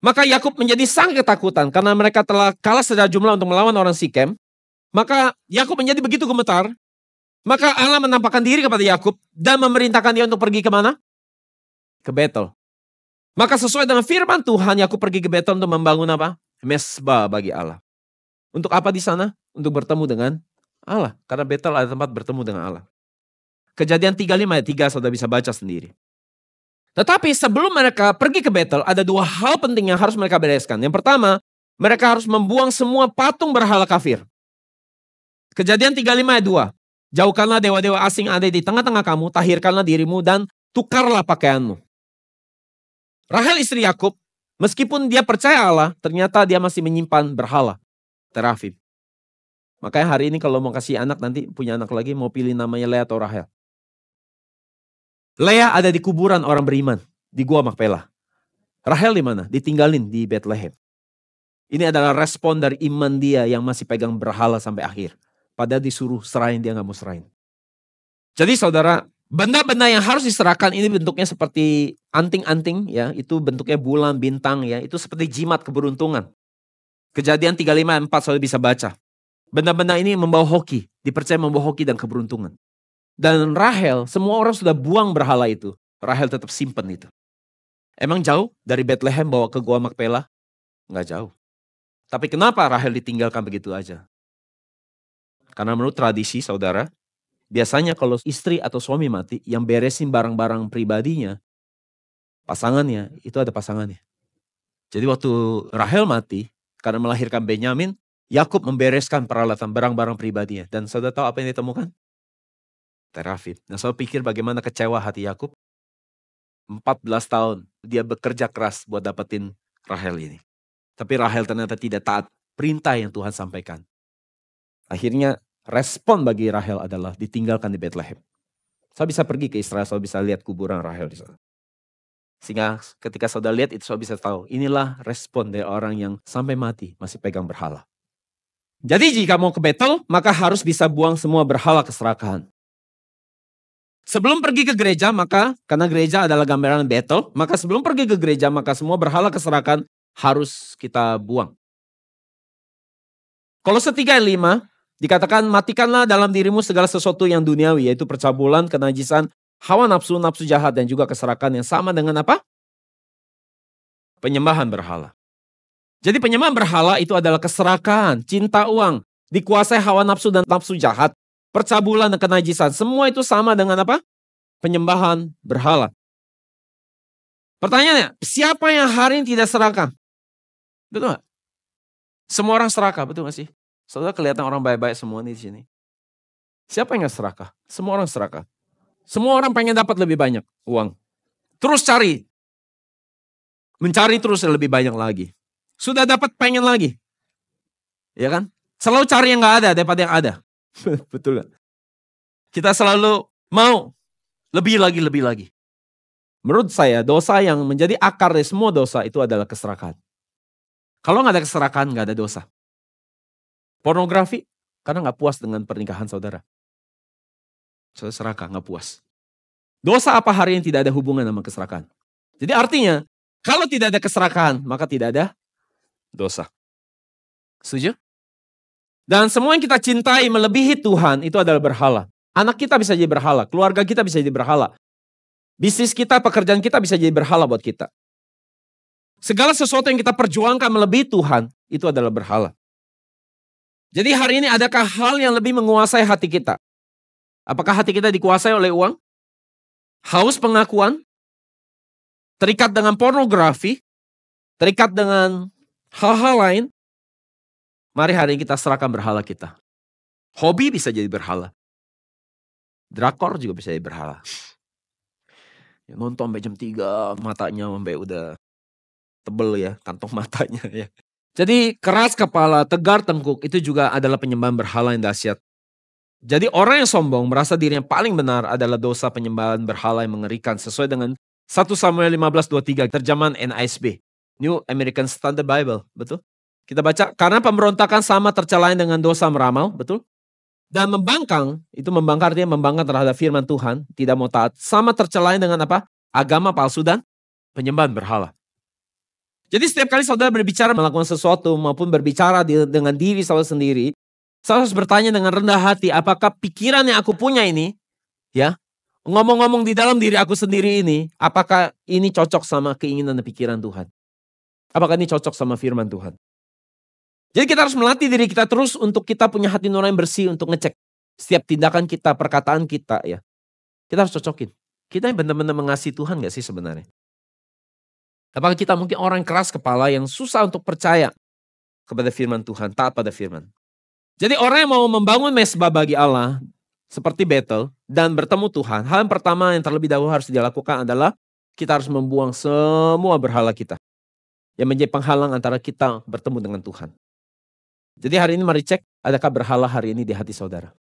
Maka Yakub menjadi sangat ketakutan karena mereka telah kalah secara jumlah untuk melawan orang Sikem. Maka Yakub menjadi begitu gemetar. Maka Allah menampakkan diri kepada Yakub dan memerintahkan dia untuk pergi kemana? Ke Betel. Maka sesuai dengan firman Tuhan, Yakub pergi ke Betel untuk membangun apa? Mesbah bagi Allah. Untuk apa di sana? Untuk bertemu dengan Allah. Karena Betel ada tempat bertemu dengan Allah. Kejadian 35 ayat 3 saudara bisa baca sendiri. Tetapi sebelum mereka pergi ke Betel, ada dua hal penting yang harus mereka bereskan. Yang pertama, mereka harus membuang semua patung berhala kafir. Kejadian 35 ayat 2. Jauhkanlah dewa-dewa asing ada di tengah-tengah kamu, tahirkanlah dirimu dan tukarlah pakaianmu. Rahel istri Yakub, meskipun dia percaya Allah, ternyata dia masih menyimpan berhala, terafim. Makanya hari ini kalau mau kasih anak nanti punya anak lagi mau pilih namanya Lea atau Rahel. Lea ada di kuburan orang beriman di Gua Makpela. Rahel di mana? Ditinggalin di Bethlehem. Ini adalah respon dari iman dia yang masih pegang berhala sampai akhir. Padahal disuruh serahin dia nggak mau serahin. Jadi saudara, benda-benda yang harus diserahkan ini bentuknya seperti anting-anting ya, itu bentuknya bulan, bintang ya, itu seperti jimat keberuntungan. Kejadian 35:4 saudara bisa baca. Benda-benda ini membawa hoki, dipercaya membawa hoki dan keberuntungan. Dan Rahel, semua orang sudah buang berhala itu. Rahel tetap simpen itu. Emang jauh dari Bethlehem bawa ke Gua Makpela? Enggak jauh. Tapi kenapa Rahel ditinggalkan begitu aja? Karena menurut tradisi saudara, biasanya kalau istri atau suami mati, yang beresin barang-barang pribadinya, pasangannya, itu ada pasangannya. Jadi waktu Rahel mati, karena melahirkan Benyamin, Yakub membereskan peralatan barang-barang pribadinya. Dan saudara tahu apa yang ditemukan? Terafim. Nah saya pikir bagaimana kecewa hati Yakub. 14 tahun dia bekerja keras buat dapetin Rahel ini. Tapi Rahel ternyata tidak taat perintah yang Tuhan sampaikan. Akhirnya respon bagi Rahel adalah ditinggalkan di Bethlehem. Saya bisa pergi ke Israel, saya bisa lihat kuburan Rahel di sana. Sehingga ketika saudara lihat itu saudara bisa tahu, inilah respon dari orang yang sampai mati masih pegang berhala. Jadi jika mau ke Betel, maka harus bisa buang semua berhala keserakahan. Sebelum pergi ke gereja, maka karena gereja adalah gambaran Betel, maka sebelum pergi ke gereja, maka semua berhala keserakahan harus kita buang. Kolose 3 ayat 5 dikatakan, matikanlah dalam dirimu segala sesuatu yang duniawi, yaitu percabulan, kenajisan, hawa nafsu, nafsu jahat, dan juga keserakahan yang sama dengan apa? Penyembahan berhala. Jadi penyembahan berhala itu adalah keserakahan, cinta uang, dikuasai hawa nafsu dan nafsu jahat, percabulan dan kenajisan. Semua itu sama dengan apa? Penyembahan berhala. Pertanyaannya, siapa yang hari ini tidak serakah? Betul gak? Semua orang serakah, betul gak sih? Saudara kelihatan orang baik-baik semua nih di sini. Siapa yang gak serakah? Semua orang serakah. Semua orang pengen dapat lebih banyak uang. Terus cari. Mencari terus lebih banyak lagi. Sudah dapat pengen lagi. Ya kan? Selalu cari yang gak ada daripada yang ada. Betul gak? Kita selalu mau lebih lagi. Menurut saya dosa yang menjadi akar dari semua dosa itu adalah keserakahan. Kalau gak ada keserakahan gak ada dosa. Pornografi karena gak puas dengan pernikahan saudara. Saudara serakah gak puas. Dosa apa hari yang tidak ada hubungan sama keserakahan? Jadi artinya kalau tidak ada keserakahan maka tidak ada dosa. Setuju? Dan semua yang kita cintai melebihi Tuhan itu adalah berhala. Anak kita bisa jadi berhala, keluarga kita bisa jadi berhala. Bisnis kita, pekerjaan kita bisa jadi berhala buat kita. Segala sesuatu yang kita perjuangkan melebihi Tuhan itu adalah berhala. Jadi hari ini adakah hal yang lebih menguasai hati kita? Apakah hati kita dikuasai oleh uang? Haus pengakuan? Terikat dengan pornografi? Terikat dengan hal-hal lain? Mari hari ini kita serahkan berhala kita. Hobi bisa jadi berhala. Drakor juga bisa jadi berhala. Ya, nonton sampai jam 3, matanya sampai udah tebel ya, kantong matanya ya. Jadi keras kepala, tegar tengkuk itu juga adalah penyembahan berhala yang dahsyat. Jadi orang yang sombong merasa dirinya paling benar adalah dosa penyembahan berhala yang mengerikan sesuai dengan 1 Samuel 15:23 terjemahan NASB, New American Standard Bible, betul? Kita baca, karena pemberontakan sama tercelain dengan dosa meramal, betul? Dan membangkang, itu membangkang artinya membangkang terhadap firman Tuhan, tidak mau taat, sama tercelain dengan apa? Agama palsu dan penyembahan berhala. Jadi setiap kali saudara berbicara melakukan sesuatu maupun berbicara dengan diri saudara sendiri, saudara harus bertanya dengan rendah hati, apakah pikiran yang aku punya ini, ya, ngomong-ngomong di dalam diri aku sendiri ini, apakah ini cocok sama keinginan dan pikiran Tuhan? Apakah ini cocok sama firman Tuhan? Jadi kita harus melatih diri kita terus untuk kita punya hati nurani yang bersih untuk ngecek setiap tindakan kita, perkataan kita ya. Kita harus cocokin. Kita yang benar-benar mengasihi Tuhan gak sih sebenarnya? Apakah kita mungkin orang keras kepala yang susah untuk percaya kepada firman Tuhan, taat pada firman. Jadi orang yang mau membangun mezbah bagi Allah seperti Betel dan bertemu Tuhan, hal yang pertama yang terlebih dahulu harus dilakukan adalah kita harus membuang semua berhala kita yang menjadi penghalang antara kita bertemu dengan Tuhan. Jadi hari ini mari cek, adakah berhala hari ini di hati saudara?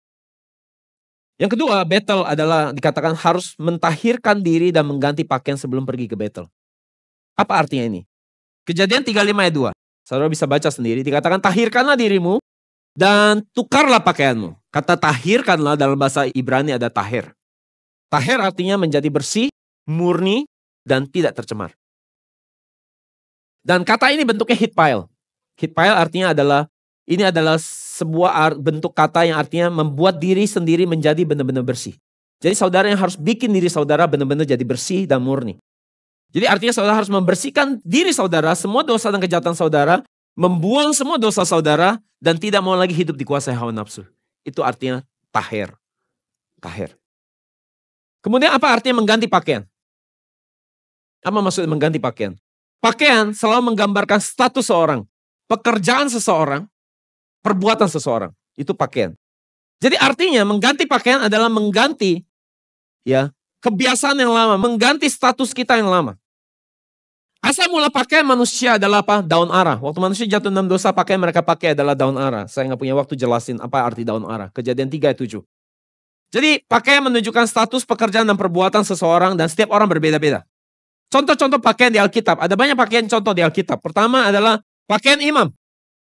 Yang kedua, Betel adalah dikatakan harus mentahirkan diri dan mengganti pakaian sebelum pergi ke Betel. Apa artinya ini? Kejadian 35 ayat 2. Saudara bisa baca sendiri, dikatakan tahirkanlah dirimu dan tukarlah pakaianmu. Kata tahirkanlah dalam bahasa Ibrani ada tahir. Tahir artinya menjadi bersih, murni, dan tidak tercemar. Dan kata ini bentuknya hitpail. Hitpail artinya ini adalah sebuah bentuk kata yang artinya membuat diri sendiri menjadi benar-benar bersih. Jadi saudara yang harus bikin diri saudara benar-benar jadi bersih dan murni. Jadi artinya saudara harus membersihkan diri saudara, semua dosa dan kejahatan saudara, membuang semua dosa saudara, dan tidak mau lagi hidup dikuasai hawa nafsu. Itu artinya tahir. Tahir. Kemudian apa artinya mengganti pakaian? Apa maksudnya mengganti pakaian? Pakaian selalu menggambarkan status seorang, pekerjaan seseorang, perbuatan seseorang. Itu pakaian. Jadi artinya mengganti pakaian adalah mengganti ya kebiasaan yang lama, mengganti status kita yang lama. Asal mula pakaian manusia adalah apa? Daun ara. Waktu manusia jatuh dalam dosa, pakaian mereka pakai adalah daun ara. Saya nggak punya waktu jelasin apa arti daun ara. Kejadian 3 ayat 7. Jadi pakaian menunjukkan status pekerjaan dan perbuatan seseorang dan setiap orang berbeda-beda. Contoh-contoh pakaian di Alkitab. Ada banyak pakaian contoh di Alkitab. Pertama adalah pakaian imam.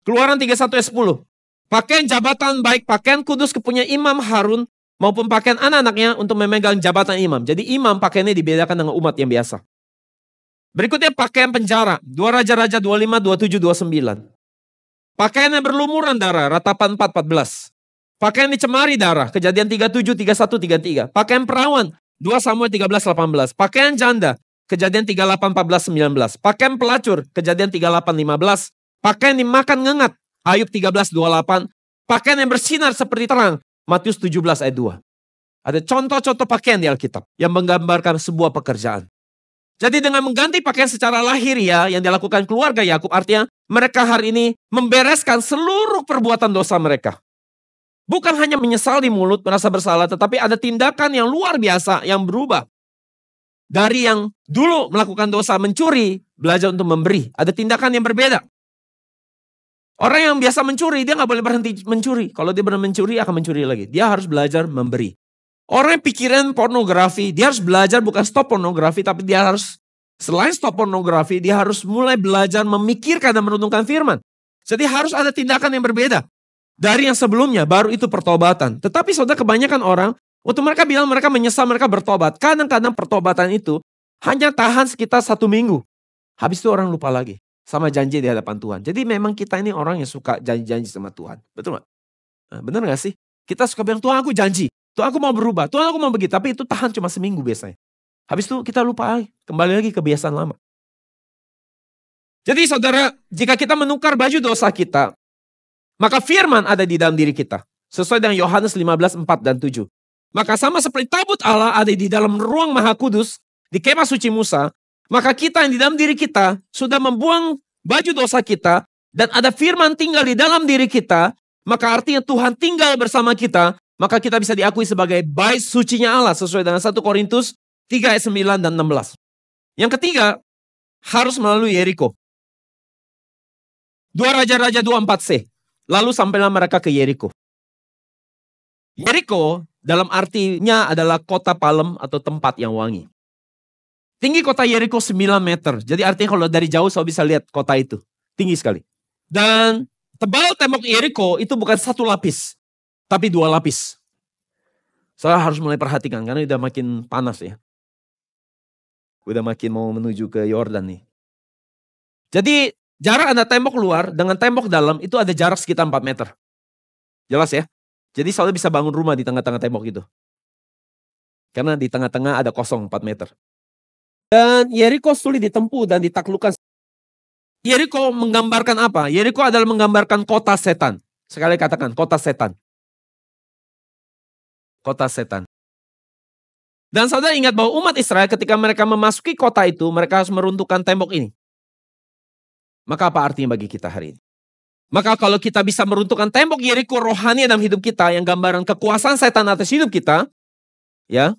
Keluaran 31 ayat 10. Pakaian jabatan baik pakaian kudus kepunyaan imam Harun maupun pakaian anak-anaknya untuk memegang jabatan imam. Jadi imam pakaiannya dibedakan dengan umat yang biasa. Berikutnya pakaian penjara. 2 Raja-Raja 25, 27, 29. Pakaian yang berlumuran darah. Ratapan 4, 14. Pakaian dicemari darah. Kejadian 37, 31, 33. Pakaian perawan. 2 Samuel 13, 18. Pakaian janda. Kejadian 38, 14, 19. Pakaian pelacur. Kejadian 38, 15. Pakaian dimakan ngengat. Ayub 13, 28. Pakaian yang bersinar seperti terang. Matius 17 ayat 2. Ada contoh-contoh pakaian di Alkitab yang menggambarkan sebuah pekerjaan. Jadi dengan mengganti pakaian secara lahiriah yang dilakukan keluarga Yakub, artinya mereka hari ini membereskan seluruh perbuatan dosa mereka. Bukan hanya menyesal di mulut, merasa bersalah, tetapi ada tindakan yang luar biasa yang berubah. Dari yang dulu melakukan dosa mencuri, belajar untuk memberi. Ada tindakan yang berbeda. Orang yang biasa mencuri, dia nggak boleh berhenti mencuri. Kalau dia benar mencuri, akan mencuri lagi. Dia harus belajar memberi. Orang yang pikiran pornografi, dia harus belajar bukan stop pornografi, tapi dia harus, selain stop pornografi, dia harus mulai belajar memikirkan dan merenungkan firman. Jadi harus ada tindakan yang berbeda. Dari yang sebelumnya, baru itu pertobatan. Tetapi saudara, kebanyakan orang, waktu mereka bilang mereka menyesal, mereka bertobat. Kadang-kadang pertobatan itu hanya tahan sekitar 1 minggu. Habis itu orang lupa lagi sama janji di hadapan Tuhan. Jadi memang kita ini orang yang suka janji-janji sama Tuhan. Betul gak? Nah, benar gak sih? Kita suka bilang, Tuhan aku janji. Tuhan aku mau berubah. Tuhan aku mau begitu. Tapi itu tahan cuma seminggu biasanya. Habis itu kita lupa lagi. Kembali lagi kebiasaan lama. Jadi saudara, jika kita menukar baju dosa kita, maka firman ada di dalam diri kita. Sesuai dengan Yohanes 15, 4 dan 7. Maka sama seperti tabut Allah ada di dalam ruang maha kudus, di kemah suci Musa, maka kita yang di dalam diri kita sudah membuang baju dosa kita, dan ada firman tinggal di dalam diri kita, maka artinya Tuhan tinggal bersama kita, maka kita bisa diakui sebagai bait sucinya Allah, sesuai dengan 1 Korintus 3 ayat 9 dan 16. Yang ketiga, harus melalui Yeriko. 2 Raja-Raja 24c. Lalu sampailah mereka ke Yeriko. Yeriko dalam artinya adalah kota palem atau tempat yang wangi. Tinggi kota Yeriko 9 meter. Jadi artinya kalau dari jauh saya bisa lihat kota itu. Tinggi sekali. Dan tebal tembok Yeriko itu bukan 1 lapis, tapi 2 lapis. Saya harus mulai perhatikan karena udah makin panas ya. Udah makin mau menuju ke Yordan nih. Jadi jarak antara tembok luar dengan tembok dalam itu ada jarak sekitar 4 meter. Jelas ya? Jadi saudara bisa bangun rumah di tengah-tengah tembok itu. Karena di tengah-tengah ada kosong 4 meter. Dan Yeriko sulit ditempuh dan ditaklukkan. Yeriko menggambarkan apa? Yeriko adalah menggambarkan kota setan. Sekali katakan, kota setan. Kota setan. Dan saudara ingat bahwa umat Israel ketika mereka memasuki kota itu, mereka harus meruntuhkan tembok ini. Maka apa artinya bagi kita hari ini? Maka kalau kita bisa meruntuhkan tembok Yeriko rohani dalam hidup kita, yang gambaran kekuasaan setan atas hidup kita, ya,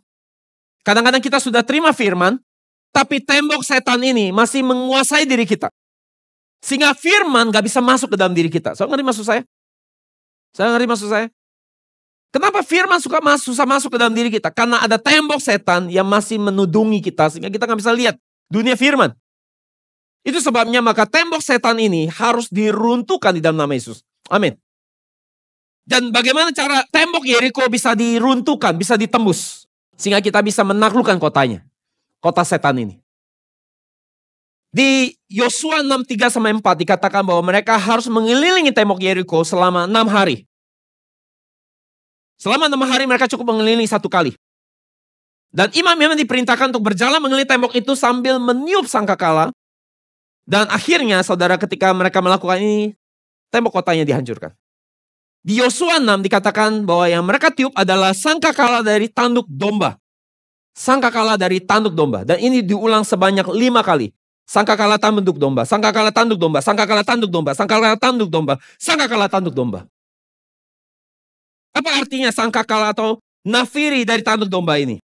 kadang-kadang kita sudah terima firman, tapi tembok setan ini masih menguasai diri kita. Sehingga firman gak bisa masuk ke dalam diri kita. Saya ngerti maksud saya? Saya ngerti maksud saya? Kenapa firman susah masuk ke dalam diri kita? Karena ada tembok setan yang masih menudungi kita, sehingga kita gak bisa lihat dunia firman. Itu sebabnya maka tembok setan ini harus diruntuhkan di dalam nama Yesus. Amin. Dan bagaimana cara tembok Yeriko bisa diruntuhkan, bisa ditembus. Sehingga kita bisa menaklukkan kotanya. Kota setan ini. Di Yosua 6:3-4 dikatakan bahwa mereka harus mengelilingi tembok Yeriko selama 6 hari. Selama 6 hari mereka cukup mengelilingi 1 kali. Dan imam-imam diperintahkan untuk berjalan mengelilingi tembok itu sambil meniup sangkakala. Dan akhirnya saudara ketika mereka melakukan ini, tembok kotanya dihancurkan. Di Yosua 6 dikatakan bahwa yang mereka tiup adalah sangkakala dari tanduk domba. Sangkakala dari tanduk domba. Dan ini diulang sebanyak 5 kali. Sangkakala tanduk domba, sangkakala tanduk domba, sangkakala tanduk domba, sangkakala tanduk domba, sangkakala tanduk domba. Apa artinya sangkakala atau nafiri dari tanduk domba ini?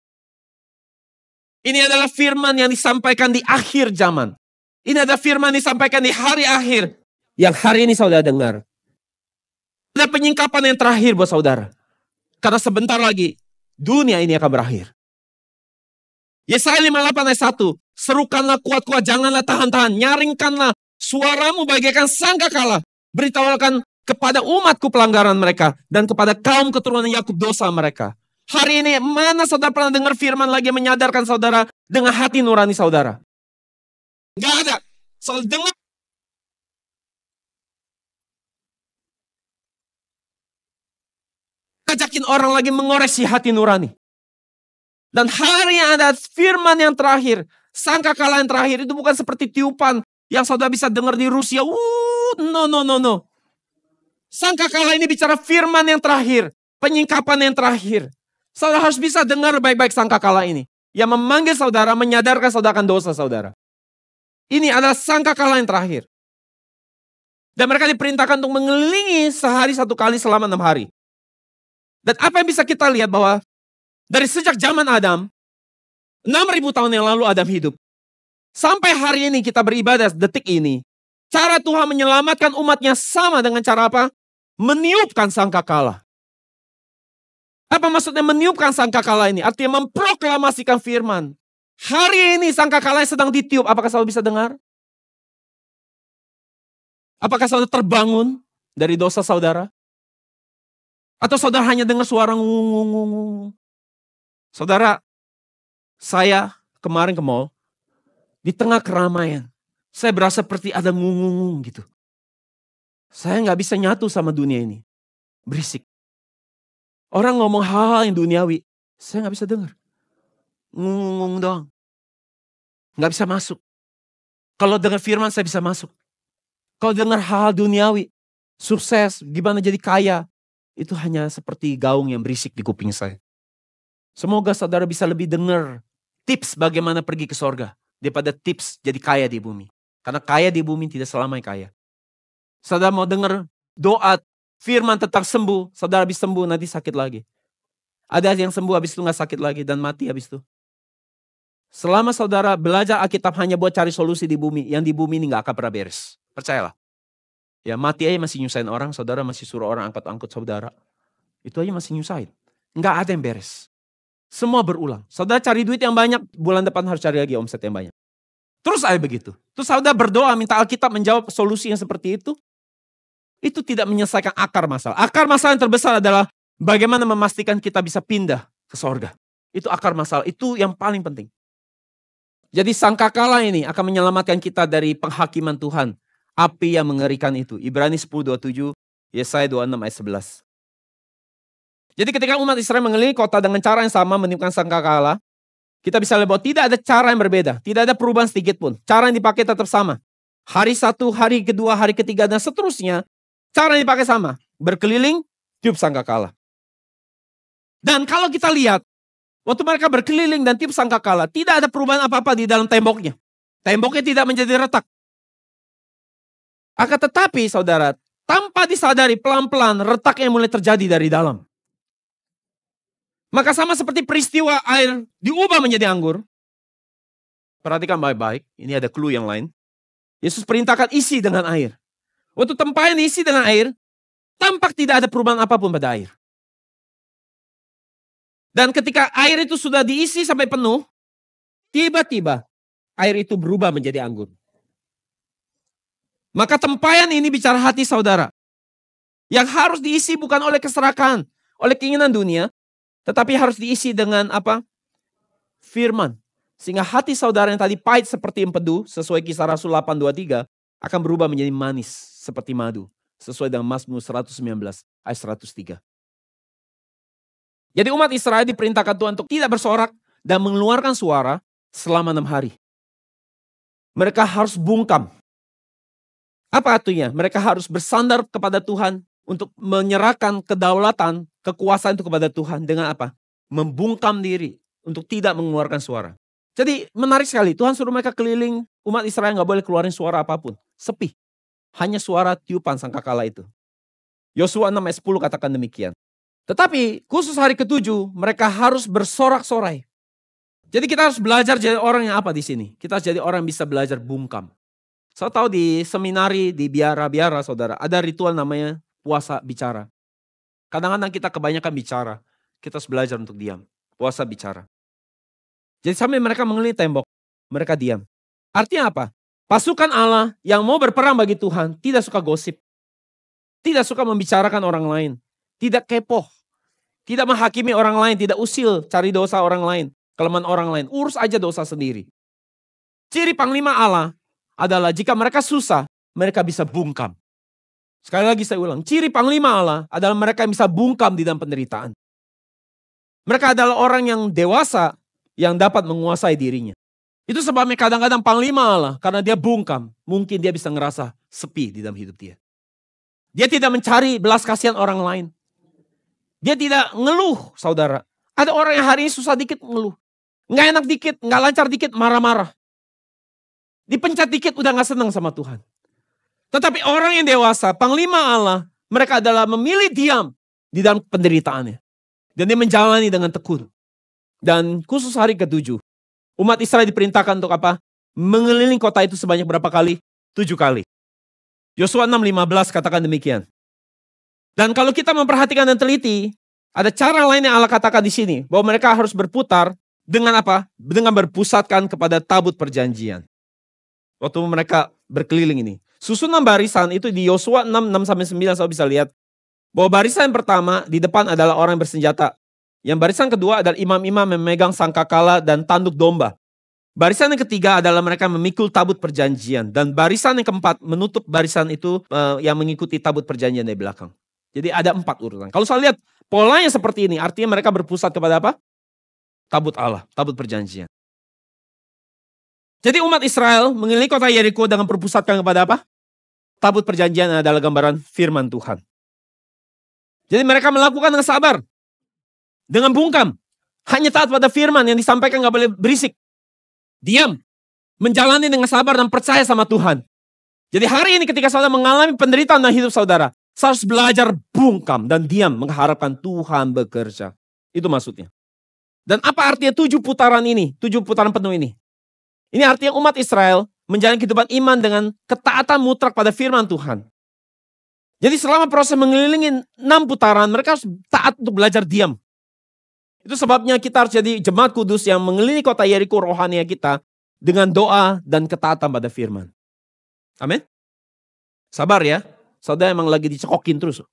Ini adalah firman yang disampaikan di akhir zaman. Ini ada firman disampaikan di hari akhir. Yang hari ini saudara dengar. Ada penyingkapan yang terakhir buat saudara. Karena sebentar lagi dunia ini akan berakhir. Yesaya 58 ayat 1. Serukanlah kuat-kuat, janganlah tahan-tahan. Nyaringkanlah suaramu bagaikan sangkakala. Beritahukan kepada umatku pelanggaran mereka. Dan kepada kaum keturunan Yakub dosa mereka. Hari ini mana saudara pernah dengar firman lagi menyadarkan saudara dengan hati nurani saudara? Gak ada. Soal dengar. Ajakin orang lagi mengoreksi hati nurani. Dan hari yang ada firman yang terakhir. Sangkakala yang terakhir itu bukan seperti tiupan yang saudara bisa dengar di Rusia. No. Sangkakala ini bicara firman yang terakhir. Penyingkapan yang terakhir. Saudara harus bisa dengar baik-baik sangkakala ini. yang memanggil saudara, menyadarkan saudara akan dosa saudara. Ini adalah sangkakala yang terakhir. Dan mereka diperintahkan untuk mengelilingi sehari 1 kali selama 6 hari. Dan apa yang bisa kita lihat bahwa dari sejak zaman Adam, 6.000 tahun yang lalu Adam hidup. Sampai hari ini kita beribadah detik ini. Cara Tuhan menyelamatkan umatnya sama dengan cara apa? Meniupkan sangkakala. Apa maksudnya meniupkan sangkakala ini? Artinya memproklamasikan firman. Hari ini sangkakala sedang ditiup. Apakah saudara bisa dengar? Apakah saudara terbangun dari dosa saudara? Atau saudara hanya dengar suara ngung. Saudara, saya kemarin ke mall, di tengah keramaian, saya berasa seperti ada ngung gitu. Saya nggak bisa nyatu sama dunia ini. Berisik. Orang ngomong hal-hal yang duniawi, saya nggak bisa dengar. Ngung doang. Nggak bisa masuk. Kalau dengar firman saya bisa masuk. Kalau dengar hal-hal duniawi, sukses, gimana jadi kaya, itu hanya seperti gaung yang berisik di kuping saya. Semoga saudara bisa lebih dengar tips bagaimana pergi ke sorga daripada tips jadi kaya di bumi. Karena kaya di bumi tidak selamanya kaya. Saudara mau dengar doa firman tentang sembuh, saudara habis sembuh nanti sakit lagi. Ada yang sembuh habis itu gak sakit lagi dan mati habis itu. Selama saudara belajar Alkitab hanya buat cari solusi di bumi, yang di bumi ini gak akan pernah beres. Percayalah. Ya mati aja masih nyusahin orang, saudara masih suruh orang angkut saudara. Itu aja masih nyusahin. Gak ada yang beres. Semua berulang. Saudara cari duit yang banyak, bulan depan harus cari lagi omset yang banyak. Terus aja begitu. Terus saudara berdoa minta Alkitab menjawab solusi yang seperti itu. Itu tidak menyelesaikan akar masalah. Akar masalah yang terbesar adalah bagaimana memastikan kita bisa pindah ke sorga. Itu akar masalah. Itu yang paling penting. Jadi sangkakala ini akan menyelamatkan kita dari penghakiman Tuhan. Api yang mengerikan itu. Ibrani 10:27, Yesaya 26 ayat 11. Jadi ketika umat Israel mengelilingi kota dengan cara yang sama meniupkan sangkakala, kita bisa lihat bahwa tidak ada cara yang berbeda. Tidak ada perubahan sedikit pun. Cara yang dipakai tetap sama. Hari 1, hari kedua, hari ketiga, dan seterusnya. Cara yang dipakai sama. Berkeliling, tiup sangkakala. Dan kalau kita lihat, waktu mereka berkeliling dan tiup sangkakala, tidak ada perubahan apa-apa di dalam temboknya. Temboknya tidak menjadi retak. Akan tetapi saudara, tanpa disadari pelan-pelan retaknya mulai terjadi dari dalam. Maka sama seperti peristiwa air diubah menjadi anggur. Perhatikan baik-baik, ini ada clue yang lain. Yesus perintahkan isi dengan air. Waktu tempayan diisi dengan air, tampak tidak ada perubahan apapun pada air. Dan ketika air itu sudah diisi sampai penuh, tiba-tiba air itu berubah menjadi anggur. Maka tempayan ini bicara hati saudara. Yang harus diisi bukan oleh keserakahan, oleh keinginan dunia, tetapi harus diisi dengan apa? Firman. Sehingga hati saudara yang tadi pahit seperti empedu, sesuai Kisah Rasul 8:23, akan berubah menjadi manis seperti madu. Sesuai dengan Mazmur 119 ayat 103. Jadi umat Israel diperintahkan Tuhan untuk tidak bersorak dan mengeluarkan suara selama 6 hari. Mereka harus bungkam. Apa artinya? Mereka harus bersandar kepada Tuhan untuk menyerahkan kedaulatan, kekuasaan itu kepada Tuhan dengan apa? Membungkam diri untuk tidak mengeluarkan suara. Jadi menarik sekali, Tuhan suruh mereka keliling, umat Israel gak boleh keluarin suara apapun. Sepi. Hanya suara tiupan sangkakala itu. Yosua 6 ayat 10 katakan demikian. Tetapi khusus hari ke-7 mereka harus bersorak-sorai. Jadi kita harus belajar jadi orang yang apa di sini? Kita harus jadi orang yang bisa belajar bungkam. Saya tahu di seminari, di biara-biara saudara, ada ritual namanya puasa bicara. Kadang-kadang kita kebanyakan bicara, kita harus belajar untuk diam. Puasa bicara. Jadi sampai mereka mengelilingi tembok, mereka diam. Artinya apa? Pasukan Allah yang mau berperang bagi Tuhan tidak suka gosip. Tidak suka membicarakan orang lain. Tidak kepo. Tidak menghakimi orang lain, tidak usil cari dosa orang lain, kelemahan orang lain. Urus aja dosa sendiri. Ciri panglima Allah adalah jika mereka susah, mereka bisa bungkam. Sekali lagi saya ulang, ciri panglima Allah adalah mereka yang bisa bungkam di dalam penderitaan. Mereka adalah orang yang dewasa yang dapat menguasai dirinya. Itu sebabnya kadang-kadang panglima Allah, karena dia bungkam, mungkin dia bisa ngerasa sepi di dalam hidup dia. Dia tidak mencari belas kasihan orang lain. Dia tidak ngeluh, saudara. Ada orang yang hari ini susah dikit ngeluh. Nggak enak dikit, nggak lancar dikit, marah-marah. Dipencet dikit udah nggak senang sama Tuhan. Tetapi orang yang dewasa, panglima Allah, mereka adalah memilih diam di dalam penderitaannya. Dan dia menjalani dengan tekun. Dan khusus hari ke-7, umat Israel diperintahkan untuk apa? Mengelilingi kota itu sebanyak berapa kali? 7 kali. Yosua 6:15 katakan demikian. Dan kalau kita memperhatikan dan teliti, ada cara lain yang Allah katakan di sini. Bahwa mereka harus berputar dengan apa? Dengan berpusatkan kepada tabut perjanjian. Waktu mereka berkeliling ini. Susunan barisan itu di Yosua 6:6-9 saya bisa lihat. Bahwa barisan yang pertama di depan adalah orang yang bersenjata. Yang barisan kedua adalah imam-imam memegang sangkakala dan tanduk domba. Barisan yang ketiga adalah mereka memikul tabut perjanjian. Dan barisan yang keempat menutup barisan itu yang mengikuti tabut perjanjian dari belakang. Jadi ada 4 urutan. Kalau saya lihat polanya seperti ini, artinya mereka berpusat kepada apa? Tabut Allah, tabut perjanjian. Jadi umat Israel mengelilingi kota Yeriko dengan berpusatkan kepada apa? Tabut perjanjian adalah gambaran firman Tuhan. Jadi mereka melakukan dengan sabar. Dengan bungkam. Hanya taat pada firman yang disampaikan gak boleh berisik. Diam. Menjalani dengan sabar dan percaya sama Tuhan. Jadi hari ini ketika saudara mengalami penderitaan dalam hidup saudara, saya harus belajar bungkam dan diam mengharapkan Tuhan bekerja. Itu maksudnya. Dan apa artinya 7 putaran ini? 7 putaran penuh ini. Ini artinya umat Israel menjalani kehidupan iman dengan ketaatan mutlak pada firman Tuhan. Jadi selama proses mengelilingi 6 putaran, mereka harus taat untuk belajar diam. Itu sebabnya kita harus jadi jemaat kudus yang mengelilingi kota Yeriko rohania kita dengan doa dan ketaatan pada firman. Amin. Sabar ya. Saudara emang lagi dicekokin terus.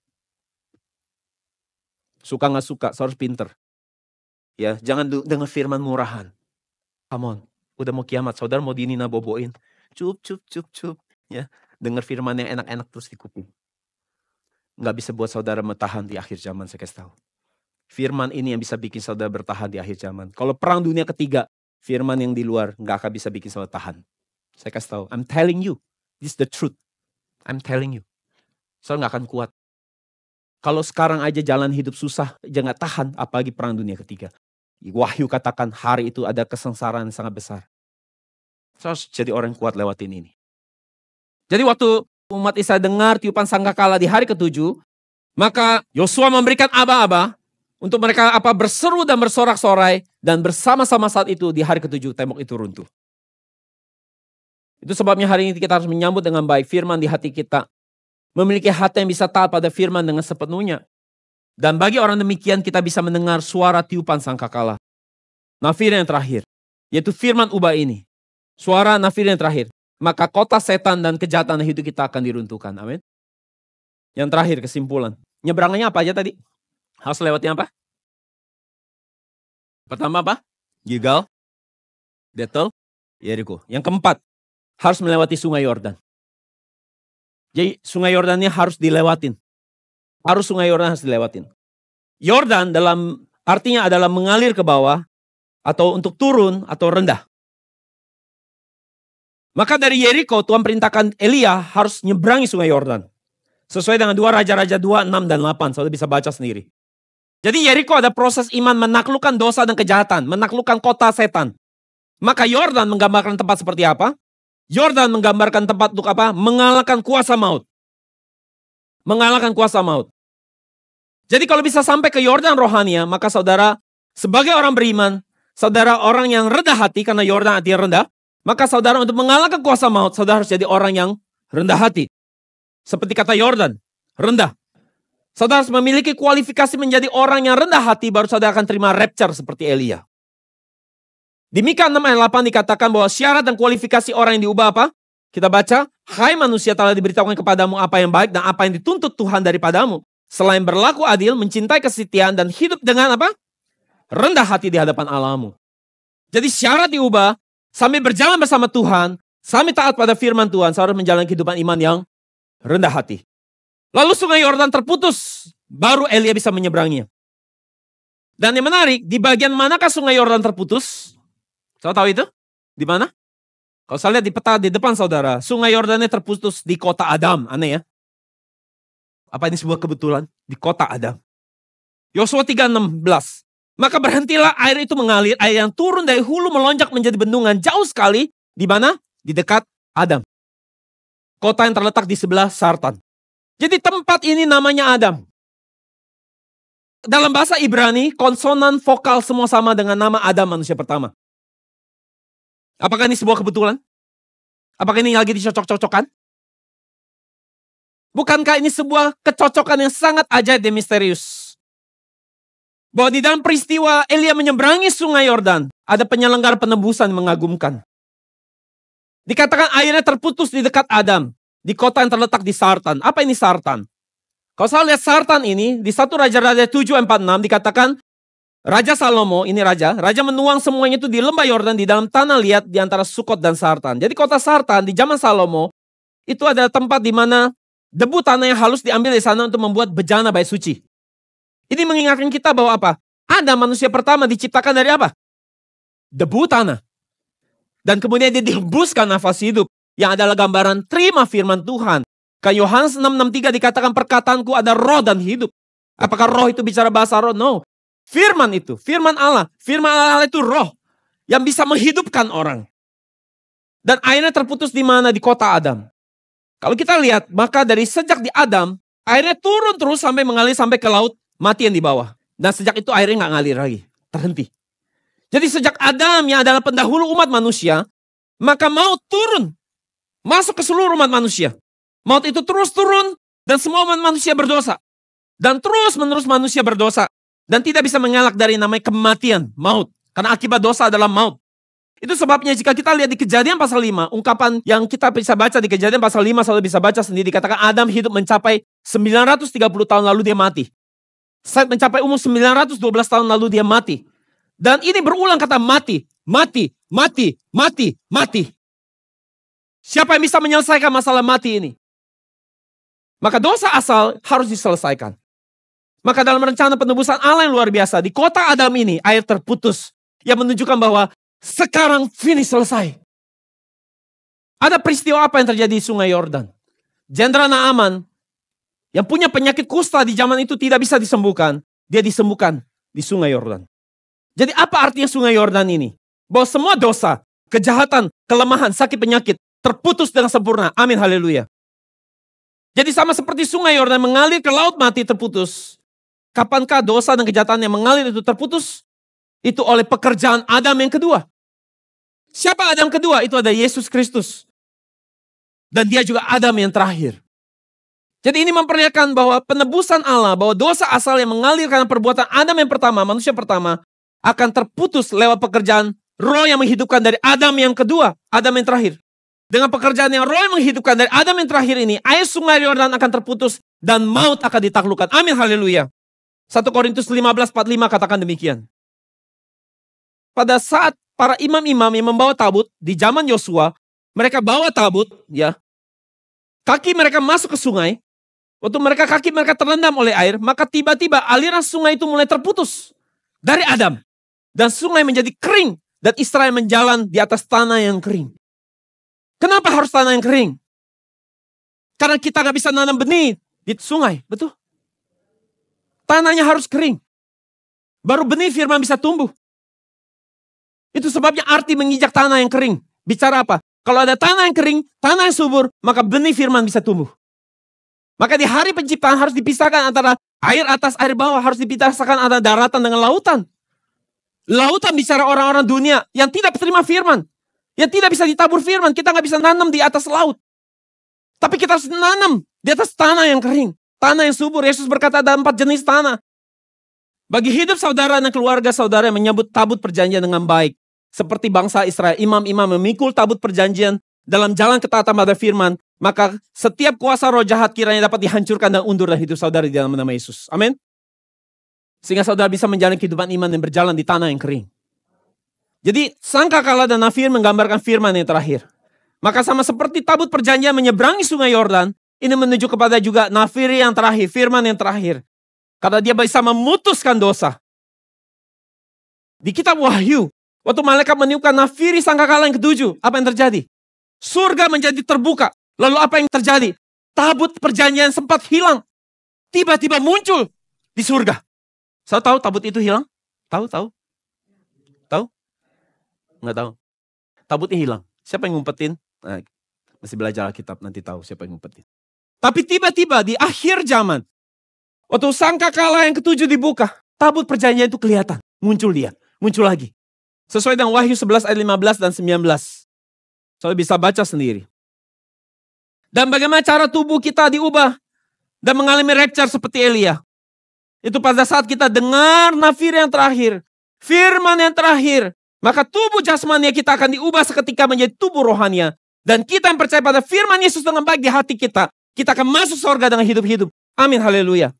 Suka gak suka, saudara harus pinter. Ya, jangan dengar firman murahan. Come on. Udah mau kiamat, saudara mau dinina boboin. Cup. Ya, dengar firman yang enak-enak terus di kuping. Gak bisa buat saudara bertahan di akhir zaman, saya kasih tahu. Firman ini yang bisa bikin saudara bertahan di akhir zaman. Kalau perang dunia ketiga, firman yang di luar gak akan bisa bikin saudara tahan. Saya kasih tahu, I'm telling you, this is the truth. I'm telling you. Saudara gak akan kuat. Kalau sekarang aja jalan hidup susah, jangan tahan, apalagi perang dunia ketiga. Wahyu katakan hari itu ada kesengsaraan yang sangat besar. Saudara harus jadi orang yang kuat lewatin ini. Jadi waktu umat Israel dengar tiupan sangkakala di hari ke-7, maka Yosua memberikan aba-aba untuk mereka berseru dan bersorak-sorai, dan bersama-sama saat itu di hari ke-7 tembok itu runtuh. Itu sebabnya hari ini kita harus menyambut dengan baik firman di hati kita. Memiliki hati yang bisa taat pada firman dengan sepenuhnya. Dan bagi orang demikian kita bisa mendengar suara tiupan sangkakala. Nafir yang terakhir, yaitu firman ubah ini. Suara nafir yang terakhir. Maka kota setan dan kejahatan hidup kita akan diruntuhkan. Amin. Yang terakhir kesimpulan. Nyeberangannya apa aja tadi? Harus lewatnya apa? Pertama apa? Gilgal, Betel, Yeriko. Yang keempat, harus melewati sungai Yordan. Jadi sungai Yordan ini harus dilewatin. Sungai Yordan harus dilewatin. Yordan dalam artinya adalah mengalir ke bawah, atau untuk turun, atau rendah. Maka dari Yeriko Tuhan perintahkan Elia harus nyeberangi sungai Yordan. Sesuai dengan 2 Raja-Raja 2, 6 dan 8. Saudara bisa baca sendiri. Jadi Yeriko ada proses iman menaklukkan dosa dan kejahatan. Menaklukkan kota setan. Maka Yordan menggambarkan tempat seperti apa? Yordan menggambarkan tempat untuk apa? Mengalahkan kuasa maut. Mengalahkan kuasa maut. Jadi kalau bisa sampai ke Yordan rohania, maka saudara sebagai orang beriman, saudara orang yang rendah hati, karena Yordan artinya rendah, maka saudara untuk mengalahkan kuasa maut, saudara harus jadi orang yang rendah hati. Seperti kata Yordan, rendah. Saudara harus memiliki kualifikasi menjadi orang yang rendah hati, baru saudara akan terima rapture seperti Elia. Di Mika 6 ayat 8 dikatakan bahwa syarat dan kualifikasi orang yang diubah apa? Kita baca, hai manusia telah diberitahukan kepadamu apa yang baik dan apa yang dituntut Tuhan daripadamu. Selain berlaku adil, mencintai kesetiaan dan hidup dengan apa? Rendah hati di hadapan Allahmu. Jadi syarat diubah, sambil berjalan bersama Tuhan, sambil taat pada firman Tuhan, saudara menjalani kehidupan iman yang rendah hati. Lalu sungai Yordan terputus, baru Elia bisa menyeberanginya. Dan yang menarik, di bagian manakah sungai Yordan terputus? Saudara tahu itu? Di mana? Kalau saya lihat di peta di depan saudara, sungai Yordannya terputus di kota Adam. Aneh ya? Apa ini sebuah kebetulan? Di kota Adam. Yosua 3:16. Maka berhentilah air itu mengalir, air yang turun dari hulu melonjak menjadi bendungan jauh sekali. Di mana? Di dekat Adam. Kota yang terletak di sebelah Sartan. Jadi tempat ini namanya Adam. Dalam bahasa Ibrani, konsonan vokal semua sama dengan nama Adam, manusia pertama. Apakah ini sebuah kebetulan? Apakah ini lagi dicocok-cocokkan? Bukankah ini sebuah kecocokan yang sangat ajaib dan misterius? Bahwa di dalam peristiwa Elia menyeberangi sungai Yordan, ada penyelenggara penebusan yang mengagumkan. Dikatakan airnya terputus di dekat Adam, di kota yang terletak di Sartan. Apa ini Sartan? Kalau saya lihat Sartan ini, di 1 Raja-Raja 7:46 dikatakan, Raja Salomo, ini raja menuang semuanya itu di lembah Yordan, di dalam tanah liat di antara Sukot dan Sartan. Jadi kota Sartan di zaman Salomo, itu adalah tempat di mana debu tanah yang halus diambil dari sana untuk membuat bejana bait suci. Ini mengingatkan kita bahwa apa? Adam, manusia pertama, diciptakan dari apa? Debu tanah. Dan kemudian dia dihembuskan nafas hidup, yang adalah gambaran terima firman Tuhan. Ke Yohanes 6:63 dikatakan perkataanku ada roh dan hidup. Apakah roh itu bicara bahasa roh? No. Firman itu, firman Allah. Firman Allah itu roh yang bisa menghidupkan orang. Dan airnya terputus di mana? Di kota Adam. Kalau kita lihat, maka dari sejak di Adam, airnya turun terus sampai mengalir sampai ke laut mati yang di bawah. Dan sejak itu airnya nggak ngalir lagi, terhenti. Jadi sejak Adam yang adalah pendahulu umat manusia, maka maut turun, masuk ke seluruh umat manusia. Maut itu terus turun dan semua umat manusia berdosa. Dan terus menerus manusia berdosa. Dan tidak bisa mengelak dari namanya kematian, maut. Karena akibat dosa adalah maut. Itu sebabnya jika kita lihat di Kejadian pasal 5, ungkapan yang kita bisa baca di Kejadian pasal 5, saudara bisa baca sendiri, dikatakan Adam hidup mencapai 930 tahun lalu dia mati. Saat mencapai umur 912 tahun lalu dia mati. Dan ini berulang kata mati, mati, mati, mati, mati. Siapa yang bisa menyelesaikan masalah mati ini? Maka dosa asal harus diselesaikan. Maka dalam rencana penebusan Allah yang luar biasa, di kota Adam ini air terputus. Yang menunjukkan bahwa sekarang finish, selesai. Ada peristiwa apa yang terjadi di sungai Yordan? Jenderal Naaman yang punya penyakit kusta di zaman itu tidak bisa disembuhkan. Dia disembuhkan di sungai Yordan. Jadi apa artinya sungai Yordan ini? Bahwa semua dosa, kejahatan, kelemahan, sakit penyakit terputus dengan sempurna. Amin, haleluya. Jadi sama seperti sungai Yordan mengalir ke laut mati terputus. Kapankah dosa dan kejahatan yang mengalir itu terputus? Itu oleh pekerjaan Adam yang kedua. Siapa Adam kedua? Itu ada Yesus Kristus. Dan dia juga Adam yang terakhir. Jadi ini memperlihatkan bahwa penebusan Allah, bahwa dosa asal yang mengalir karena perbuatan Adam yang pertama, manusia pertama, akan terputus lewat pekerjaan roh yang menghidupkan dari Adam yang kedua, Adam yang terakhir. Dengan pekerjaan yang roh yang menghidupkan dari Adam yang terakhir ini, air sungai Yordan akan terputus dan maut akan ditaklukkan. Amin, haleluya. 1 Korintus 15:45 katakan demikian. Pada saat para imam-imam yang membawa tabut di zaman Yosua, mereka bawa tabut, ya. Kaki mereka masuk ke sungai. Waktu kaki mereka terendam oleh air, maka tiba-tiba aliran sungai itu mulai terputus dari Adam. Dan sungai menjadi kering dan Israel menjalan di atas tanah yang kering. Kenapa harus tanah yang kering? Karena kita nggak bisa nanam benih di sungai, betul? Tanahnya harus kering. Baru benih firman bisa tumbuh. Itu sebabnya arti menginjak tanah yang kering. Bicara apa? Kalau ada tanah yang kering, tanah yang subur, maka benih firman bisa tumbuh. Maka di hari penciptaan harus dipisahkan antara air atas, air bawah. Harus dipisahkan antara daratan dengan lautan. Lautan bicara orang-orang dunia yang tidak terima firman. Yang tidak bisa ditabur firman. Kita nggak bisa nanam di atas laut. Tapi kita harus nanam di atas tanah yang kering. Tanah yang subur. Yesus berkata ada 4 jenis tanah. Bagi hidup saudara dan keluarga saudara yang menyambut tabut perjanjian dengan baik. Seperti bangsa Israel, imam-imam memikul tabut perjanjian dalam jalan ketaatan pada firman. Maka setiap kuasa roh jahat kiranya dapat dihancurkan dan undur dari hidup saudara di dalam nama Yesus. Amin. Sehingga saudara bisa menjalani kehidupan iman dan berjalan di tanah yang kering. Jadi sangkakala dan nafir menggambarkan firman yang terakhir. Maka sama seperti tabut perjanjian menyeberangi sungai Yordan, ini menuju kepada juga nafir yang terakhir, firman yang terakhir. Karena dia bisa memutuskan dosa. Di kitab Wahyu, waktu malaikat meniupkan nafiri sangkakala yang ke-7, apa yang terjadi? Surga menjadi terbuka. Lalu apa yang terjadi? Tabut perjanjian sempat hilang. Tiba-tiba muncul di surga. Saya tahu tabut itu hilang? Tahu? Nggak tahu. Tabutnya hilang. Siapa yang ngumpetin? Nah, masih belajar Alkitab, nanti tahu siapa yang ngumpetin. Tapi tiba-tiba di akhir zaman, waktu sangkakala yang ketujuh dibuka, tabut perjanjian itu kelihatan. Muncul lagi. Sesuai dengan Wahyu 11 ayat 15 dan 19. Saudara bisa baca sendiri. Dan bagaimana cara tubuh kita diubah dan mengalami rapture seperti Elia. Itu pada saat kita dengar nafir yang terakhir, firman yang terakhir, maka tubuh jasmania kita akan diubah seketika menjadi tubuh rohania. Dan kita yang percaya pada firman Yesus dengan baik di hati kita akan masuk surga dengan hidup-hidup. Amin, haleluya.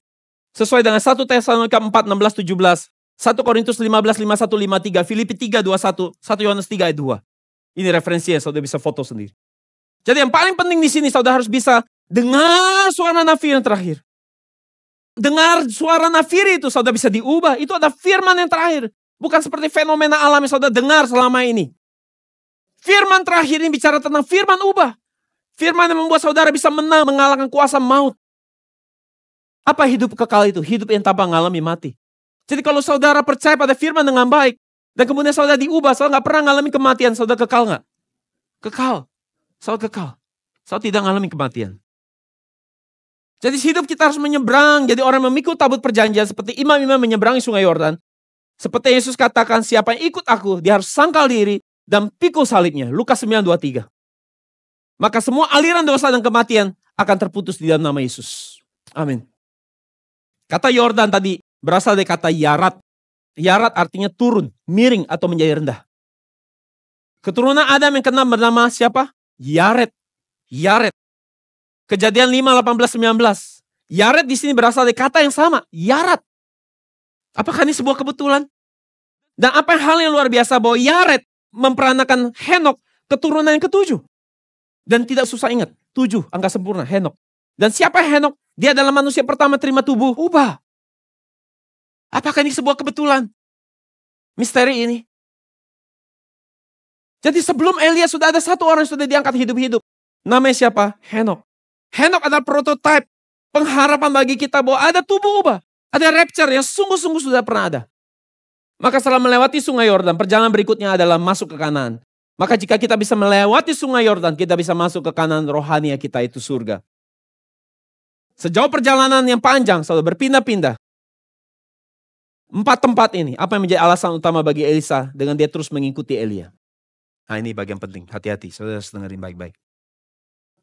Sesuai dengan 1 Tesalonika 4, 16, 17, 1 Korintus 15, 51, 53, Filipi 3, 21, 1 Yohanes 3 ayat 2. Ini referensinya, saudara bisa foto sendiri. Jadi yang paling penting di sini, saudara harus bisa dengar suara nafir yang terakhir. Dengar suara nafir itu, saudara bisa diubah. Itu ada firman yang terakhir. Bukan seperti fenomena alam yang saudara dengar selama ini. Firman terakhir ini bicara tentang firman ubah. Firman yang membuat saudara bisa menang, mengalahkan kuasa maut. Apa hidup kekal itu? Hidup yang tanpa mengalami mati. Jadi kalau saudara percaya pada firman dengan baik, dan kemudian saudara diubah, saudara gak pernah mengalami kematian, saudara kekal gak? Kekal. Saudara kekal. Saudara tidak mengalami kematian. Jadi hidup kita harus menyeberang. Jadi orang memikul tabut perjanjian seperti imam-imam menyeberangi sungai Yordan. Seperti Yesus katakan, siapa yang ikut aku, dia harus sangkal diri dan pikul salibnya. Lukas 9:23. Maka semua aliran dosa dan kematian akan terputus di dalam nama Yesus. Amin. Kata Yordan tadi berasal dari kata yarat. Yarat artinya turun, miring atau menjadi rendah. Keturunan Adam yang keenam bernama siapa? Yaret. Kejadian 5, 18, 19. Yaret di sini berasal dari kata yang sama, yarat. Apakah ini sebuah kebetulan? Dan apa hal yang luar biasa bahwa Yaret memperanakan Henok, keturunan yang ketujuh. Dan tidak susah ingat, 7 angka sempurna, Henok. Dan siapa Henok? Dia adalah manusia pertama terima tubuh ubah. Apakah ini sebuah kebetulan? Misteri ini. Jadi sebelum Elia sudah ada satu orang yang sudah diangkat hidup-hidup. Namanya siapa? Henok. Henok adalah prototipe pengharapan bagi kita bahwa ada tubuh ubah. Ada rapture yang sungguh-sungguh sudah pernah ada. Maka setelah melewati sungai Yordan, perjalanan berikutnya adalah masuk ke Kanaan. Maka jika kita bisa melewati sungai Yordan, kita bisa masuk ke Kanaan rohania kita, itu surga. Sejauh perjalanan yang panjang, saudara berpindah-pindah. 4 tempat ini, apa yang menjadi alasan utama bagi Elisa dengan dia terus mengikuti Elia? Nah ini bagian penting, hati-hati, saudara harus dengerin baik-baik.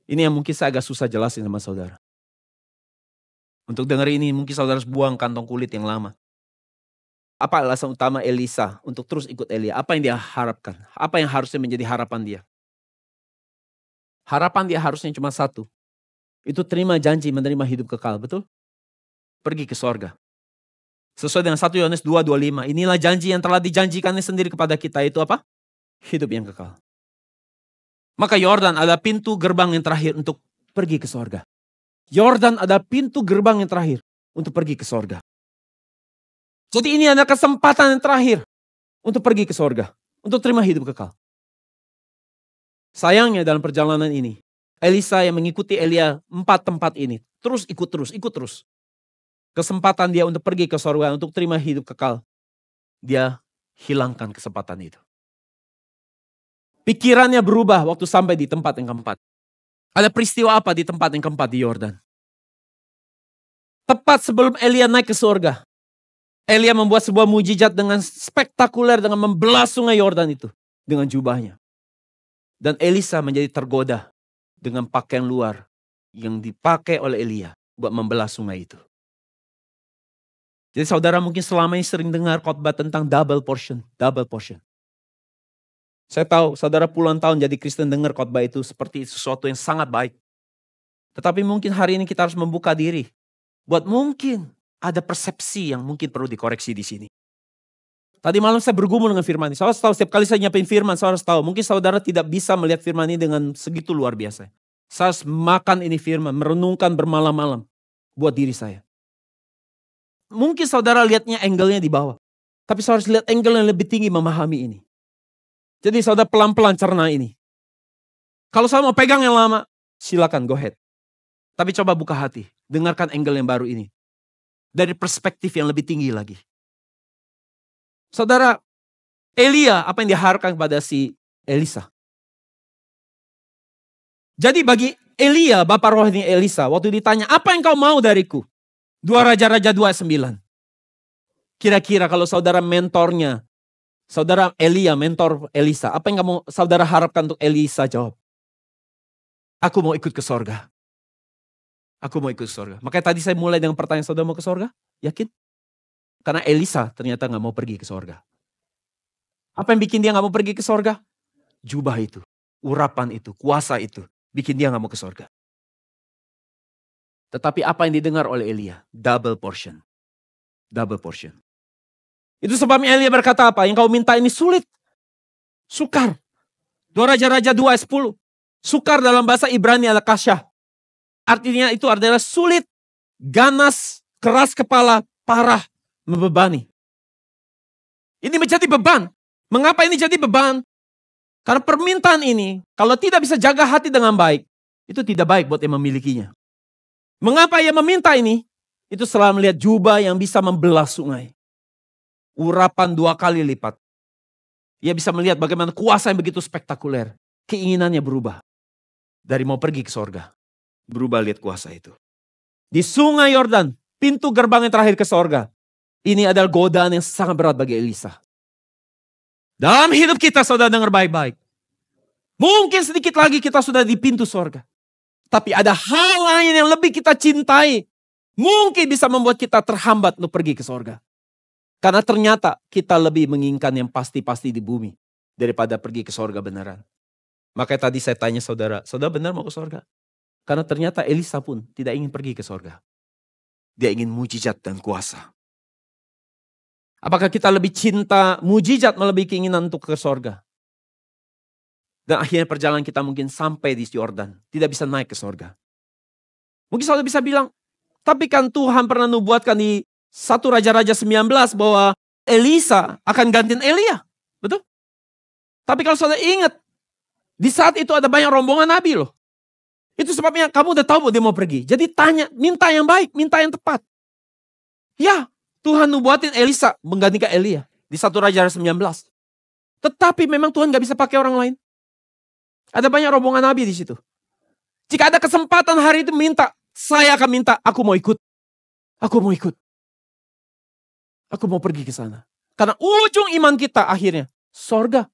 Ini yang mungkin saya agak susah jelasin sama saudara. Untuk dengar ini mungkin saudara harus buang kantong kulit yang lama. Apa alasan utama Elisa untuk terus ikut Elia? Apa yang dia harapkan? Apa yang harusnya menjadi harapan dia? Harapan dia harusnya cuma satu. Itu terima janji menerima hidup kekal, betul? Pergi ke sorga. Sesuai dengan 1 Yohanes 2:25. Inilah janji yang telah dijanjikannya sendiri kepada kita, itu apa? Hidup yang kekal. Maka Yordan ada pintu gerbang yang terakhir untuk pergi ke sorga. Yordan ada pintu gerbang yang terakhir untuk pergi ke sorga. Jadi ini adalah kesempatan yang terakhir untuk pergi ke sorga. Untuk terima hidup kekal. Sayangnya dalam perjalanan ini, Elisa yang mengikuti Elia 4 tempat ini, ikut terus. Kesempatan dia untuk pergi ke sorga, untuk terima hidup kekal, dia hilangkan kesempatan itu. Pikirannya berubah waktu sampai di tempat yang keempat. Ada peristiwa apa di tempat yang keempat di Yordan? Tepat sebelum Elia naik ke sorga, Elia membuat sebuah mujizat dengan spektakuler dengan membelah sungai Yordan itu dengan jubahnya. Dan Elisa menjadi tergoda dengan pakaian luar yang dipakai oleh Elia buat membelah sungai itu. Jadi saudara mungkin selama ini sering dengar khotbah tentang double portion. Saya tahu saudara puluhan tahun jadi Kristen dengar khotbah itu seperti sesuatu yang sangat baik. Tetapi mungkin hari ini kita harus membuka diri buat mungkin ada persepsi yang mungkin perlu dikoreksi di sini. Tadi malam saya bergumul dengan firman ini. Saudara tahu setiap kali saya nyiapin firman, saudara tahu. Mungkin saudara tidak bisa melihat firman ini dengan segitu luar biasa. Saya harus makan ini firman, merenungkan bermalam-malam buat diri saya. Mungkin saudara lihatnya angle-nya di bawah. Tapi saudara harus lihat angle yang lebih tinggi memahami ini. Jadi saudara pelan-pelan cerna ini. Kalau saudara mau pegang yang lama, silakan go ahead. Tapi coba buka hati, dengarkan angle yang baru ini. Dari perspektif yang lebih tinggi lagi. Saudara, Elia, apa yang diharapkan kepada si Elisa? Jadi bagi Elia, bapak rohani Elisa, waktu ditanya, apa yang kau mau dariku? 2 Raja-Raja 2 ayat 9. Kira-kira kalau saudara mentornya, saudara Elia, mentor Elisa, apa yang kamu saudara harapkan untuk Elisa jawab? Aku mau ikut ke sorga. Aku mau ikut ke sorga. Makanya tadi saya mulai dengan pertanyaan, saudara mau ke sorga? Yakin? Karena Elisa ternyata gak mau pergi ke sorga. Apa yang bikin dia gak mau pergi ke sorga? Jubah itu, urapan itu, kuasa itu, bikin dia gak mau ke sorga. Tetapi apa yang didengar oleh Elia? Double portion. Double portion. Itu sebabnya Elia berkata apa? Yang kau minta ini sulit. Sukar. 2 Raja-Raja 2 ayat 10. Sukar dalam bahasa Ibrani adalah kasyah. Artinya itu adalah sulit, ganas, keras kepala, parah, membebani. Ini menjadi beban. Mengapa ini jadi beban? Karena permintaan ini, kalau tidak bisa jaga hati dengan baik, itu tidak baik buat yang memilikinya. Mengapa ia meminta ini? Itu setelah melihat jubah yang bisa membelah sungai. Urapan 2 kali lipat. Ia bisa melihat bagaimana kuasa yang begitu spektakuler. Keinginannya berubah. Dari mau pergi ke sorga. Berubah lihat kuasa itu. Di sungai Yordan, pintu gerbang yang terakhir ke sorga. Ini adalah godaan yang sangat berat bagi Elisa. Dalam hidup kita, saudara dengar baik-baik. Mungkin sedikit lagi kita sudah di pintu sorga. Tapi ada hal lain yang lebih kita cintai. Mungkin bisa membuat kita terhambat untuk pergi ke sorga. Karena ternyata kita lebih menginginkan yang pasti-pasti di bumi. Daripada pergi ke sorga beneran. Makanya tadi saya tanya saudara, saudara benar mau ke sorga? Karena ternyata Elisa pun tidak ingin pergi ke sorga. Dia ingin mujizat dan kuasa. Apakah kita lebih cinta mujizat melebihi keinginan untuk ke sorga? Dan akhirnya perjalanan kita mungkin sampai di Yordan. Tidak bisa naik ke sorga. Mungkin saudara bisa bilang, tapi kan Tuhan pernah nubuatkan di 1 Raja-Raja 19 bahwa Elisa akan gantiin Elia. Betul? Tapi kalau saudara ingat, di saat itu ada banyak rombongan nabi loh. Itu sebabnya kamu udah tahu bahwa dia mau pergi. Jadi tanya, minta yang baik, minta yang tepat. Ya, Tuhan nubuatin Elisa menggantikan Elia di 1 Raja 19. Tetapi memang Tuhan gak bisa pakai orang lain. Ada banyak rombongan nabi di situ. Jika ada kesempatan hari itu minta, saya akan minta, aku mau ikut. Aku mau ikut. Aku mau pergi ke sana. Karena ujung iman kita akhirnya sorga.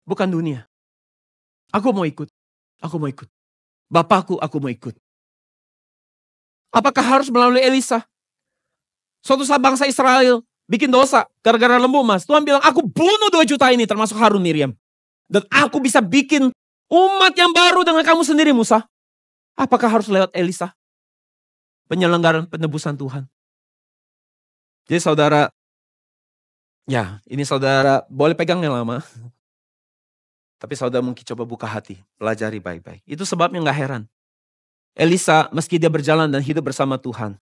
Bukan dunia. Aku mau ikut. Aku mau ikut. Bapakku, aku mau ikut. Apakah harus melalui Elisa? Suatu saat bangsa Israel bikin dosa gara-gara lembu emas. Tuhan bilang, aku bunuh 2 juta ini termasuk Harun Miriam. Dan aku bisa bikin umat yang baru dengan kamu sendiri Musa. Apakah harus lewat Elisa? Penyelenggaraan penebusan Tuhan. Jadi saudara, ya ini saudara boleh pegangnya lama. Tapi saudara mungkin coba buka hati, pelajari baik-baik. Itu sebabnya gak heran. Elisa meski dia berjalan dan hidup bersama Tuhan.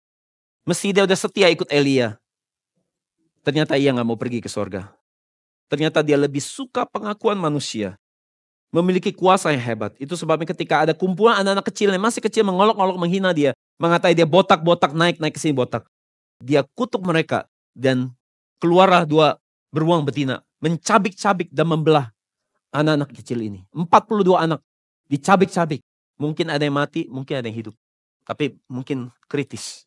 Meski dia udah setia ikut Elia. Ternyata ia gak mau pergi ke sorga. Ternyata dia lebih suka pengakuan manusia. Memiliki kuasa yang hebat. Itu sebabnya ketika ada kumpulan anak-anak kecil yang masih kecil mengolok-olok menghina dia. Mengatai dia botak-botak naik ke sini botak. Dia kutuk mereka. Dan keluarlah 2 beruang betina. Mencabik-cabik dan membelah anak-anak kecil ini. 42 anak dicabik-cabik. Mungkin ada yang mati, mungkin ada yang hidup. Tapi mungkin kritis.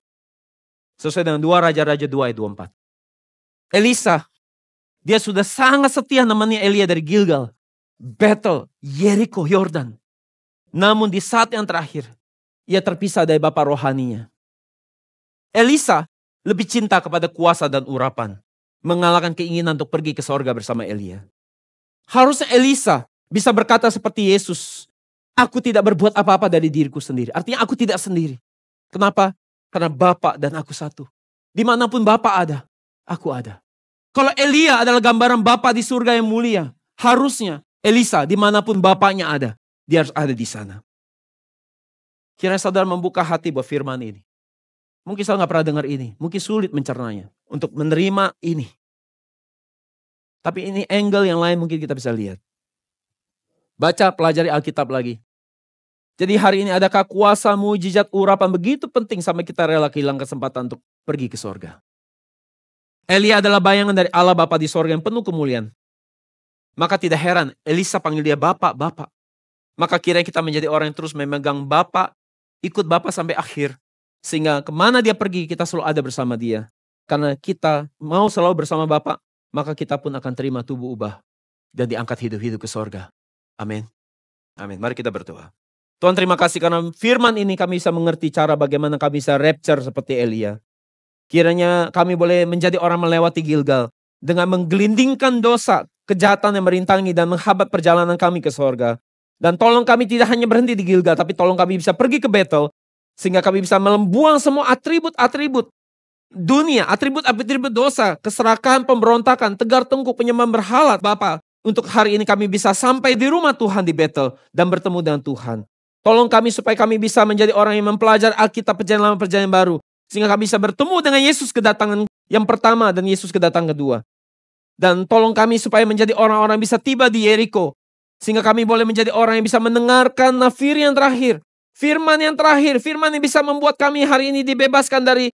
Sesuai dengan 2 Raja-Raja 2 ayat 24. Elisa, dia sudah sangat setia namanya Elia dari Gilgal, Bethel, Yeriko, Yordan. Namun di saat yang terakhir, ia terpisah dari bapak rohaninya. Elisa lebih cinta kepada kuasa dan urapan, mengalahkan keinginan untuk pergi ke sorga bersama Elia. Harusnya Elisa bisa berkata seperti Yesus, aku tidak berbuat apa-apa dari diriku sendiri. Artinya aku tidak sendiri. Kenapa? Karena Bapa dan aku satu. Dimanapun Bapa ada, aku ada. Kalau Elia adalah gambaran Bapa di surga yang mulia, harusnya Elisa dimanapun Bapaknya ada, dia harus ada di sana. Kiranya saudara membuka hati buat firman ini. Mungkin saudara gak pernah dengar ini, mungkin sulit mencernanya untuk menerima ini. Tapi ini angle yang lain mungkin kita bisa lihat. Baca, pelajari Alkitab lagi. Jadi hari ini adakah kuasa, mujizat, urapan begitu penting sampai kita rela kehilangan kesempatan untuk pergi ke sorga? Elia adalah bayangan dari Allah Bapa di sorga yang penuh kemuliaan. Maka tidak heran Elisa panggil dia Bapak, Bapak. Maka kiranya kita menjadi orang yang terus memegang Bapak, ikut Bapak sampai akhir. Sehingga kemana dia pergi kita selalu ada bersama dia. Karena kita mau selalu bersama Bapak, maka kita pun akan terima tubuh ubah dan diangkat hidup-hidup ke sorga. Amin. Amin. Mari kita berdoa. Tuhan, terima kasih karena firman ini kami bisa mengerti cara bagaimana kami bisa rapture seperti Elia. Kiranya kami boleh menjadi orang melewati Gilgal dengan menggelindingkan dosa, kejahatan yang merintangi dan menghambat perjalanan kami ke sorga. Dan tolong kami tidak hanya berhenti di Gilgal, tapi tolong kami bisa pergi ke Betel, sehingga kami bisa membuang semua atribut-atribut dunia, atribut-atribut dosa, keserakahan, pemberontakan, tegar tengkuk, penyembahan berhala, Bapa. Untuk hari ini kami bisa sampai di rumah Tuhan di Betel dan bertemu dengan Tuhan. Tolong kami supaya kami bisa menjadi orang yang mempelajari Alkitab perjanjian lama perjanjian baru. Sehingga kami bisa bertemu dengan Yesus kedatangan yang pertama dan Yesus kedatangan kedua. Dan tolong kami supaya menjadi orang-orang yang bisa tiba di Yeriko. Sehingga kami boleh menjadi orang yang bisa mendengarkan nafir yang terakhir. Firman yang terakhir. Firman yang bisa membuat kami hari ini dibebaskan dari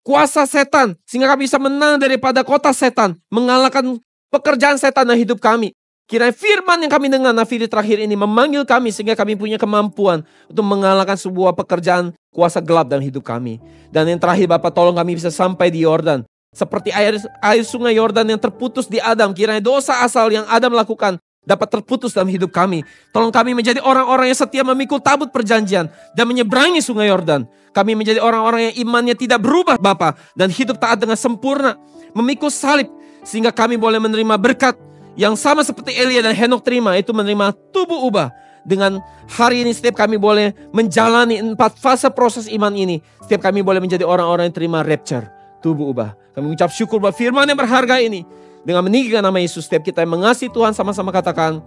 kuasa setan. Sehingga kami bisa menang daripada kota setan. Mengalahkan pekerjaan setan dalam hidup kami. Kiranya firman yang kami dengar nafiri terakhir ini memanggil kami sehingga kami punya kemampuan untuk mengalahkan sebuah pekerjaan kuasa gelap dalam hidup kami. Dan yang terakhir Bapak, tolong kami bisa sampai di Yordan. Seperti air sungai Yordan yang terputus di Adam. Kiranya dosa asal yang Adam lakukan dapat terputus dalam hidup kami. Tolong kami menjadi orang-orang yang setia memikul tabut perjanjian dan menyeberangi sungai Yordan. Kami menjadi orang-orang yang imannya tidak berubah Bapa, dan hidup taat dengan sempurna, memikul salib, sehingga kami boleh menerima berkat yang sama seperti Elia dan Henok terima, itu menerima tubuh ubah. Dengan hari ini setiap kami boleh menjalani 4 fase proses iman ini. Setiap kami boleh menjadi orang-orang yang terima rapture, tubuh ubah. Kami mengucap syukur buat firman yang berharga ini. Dengan meninggikan nama Yesus, setiap kita yang mengasihi Tuhan sama-sama katakan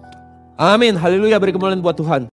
amin. Haleluya, beri kemuliaan buat Tuhan.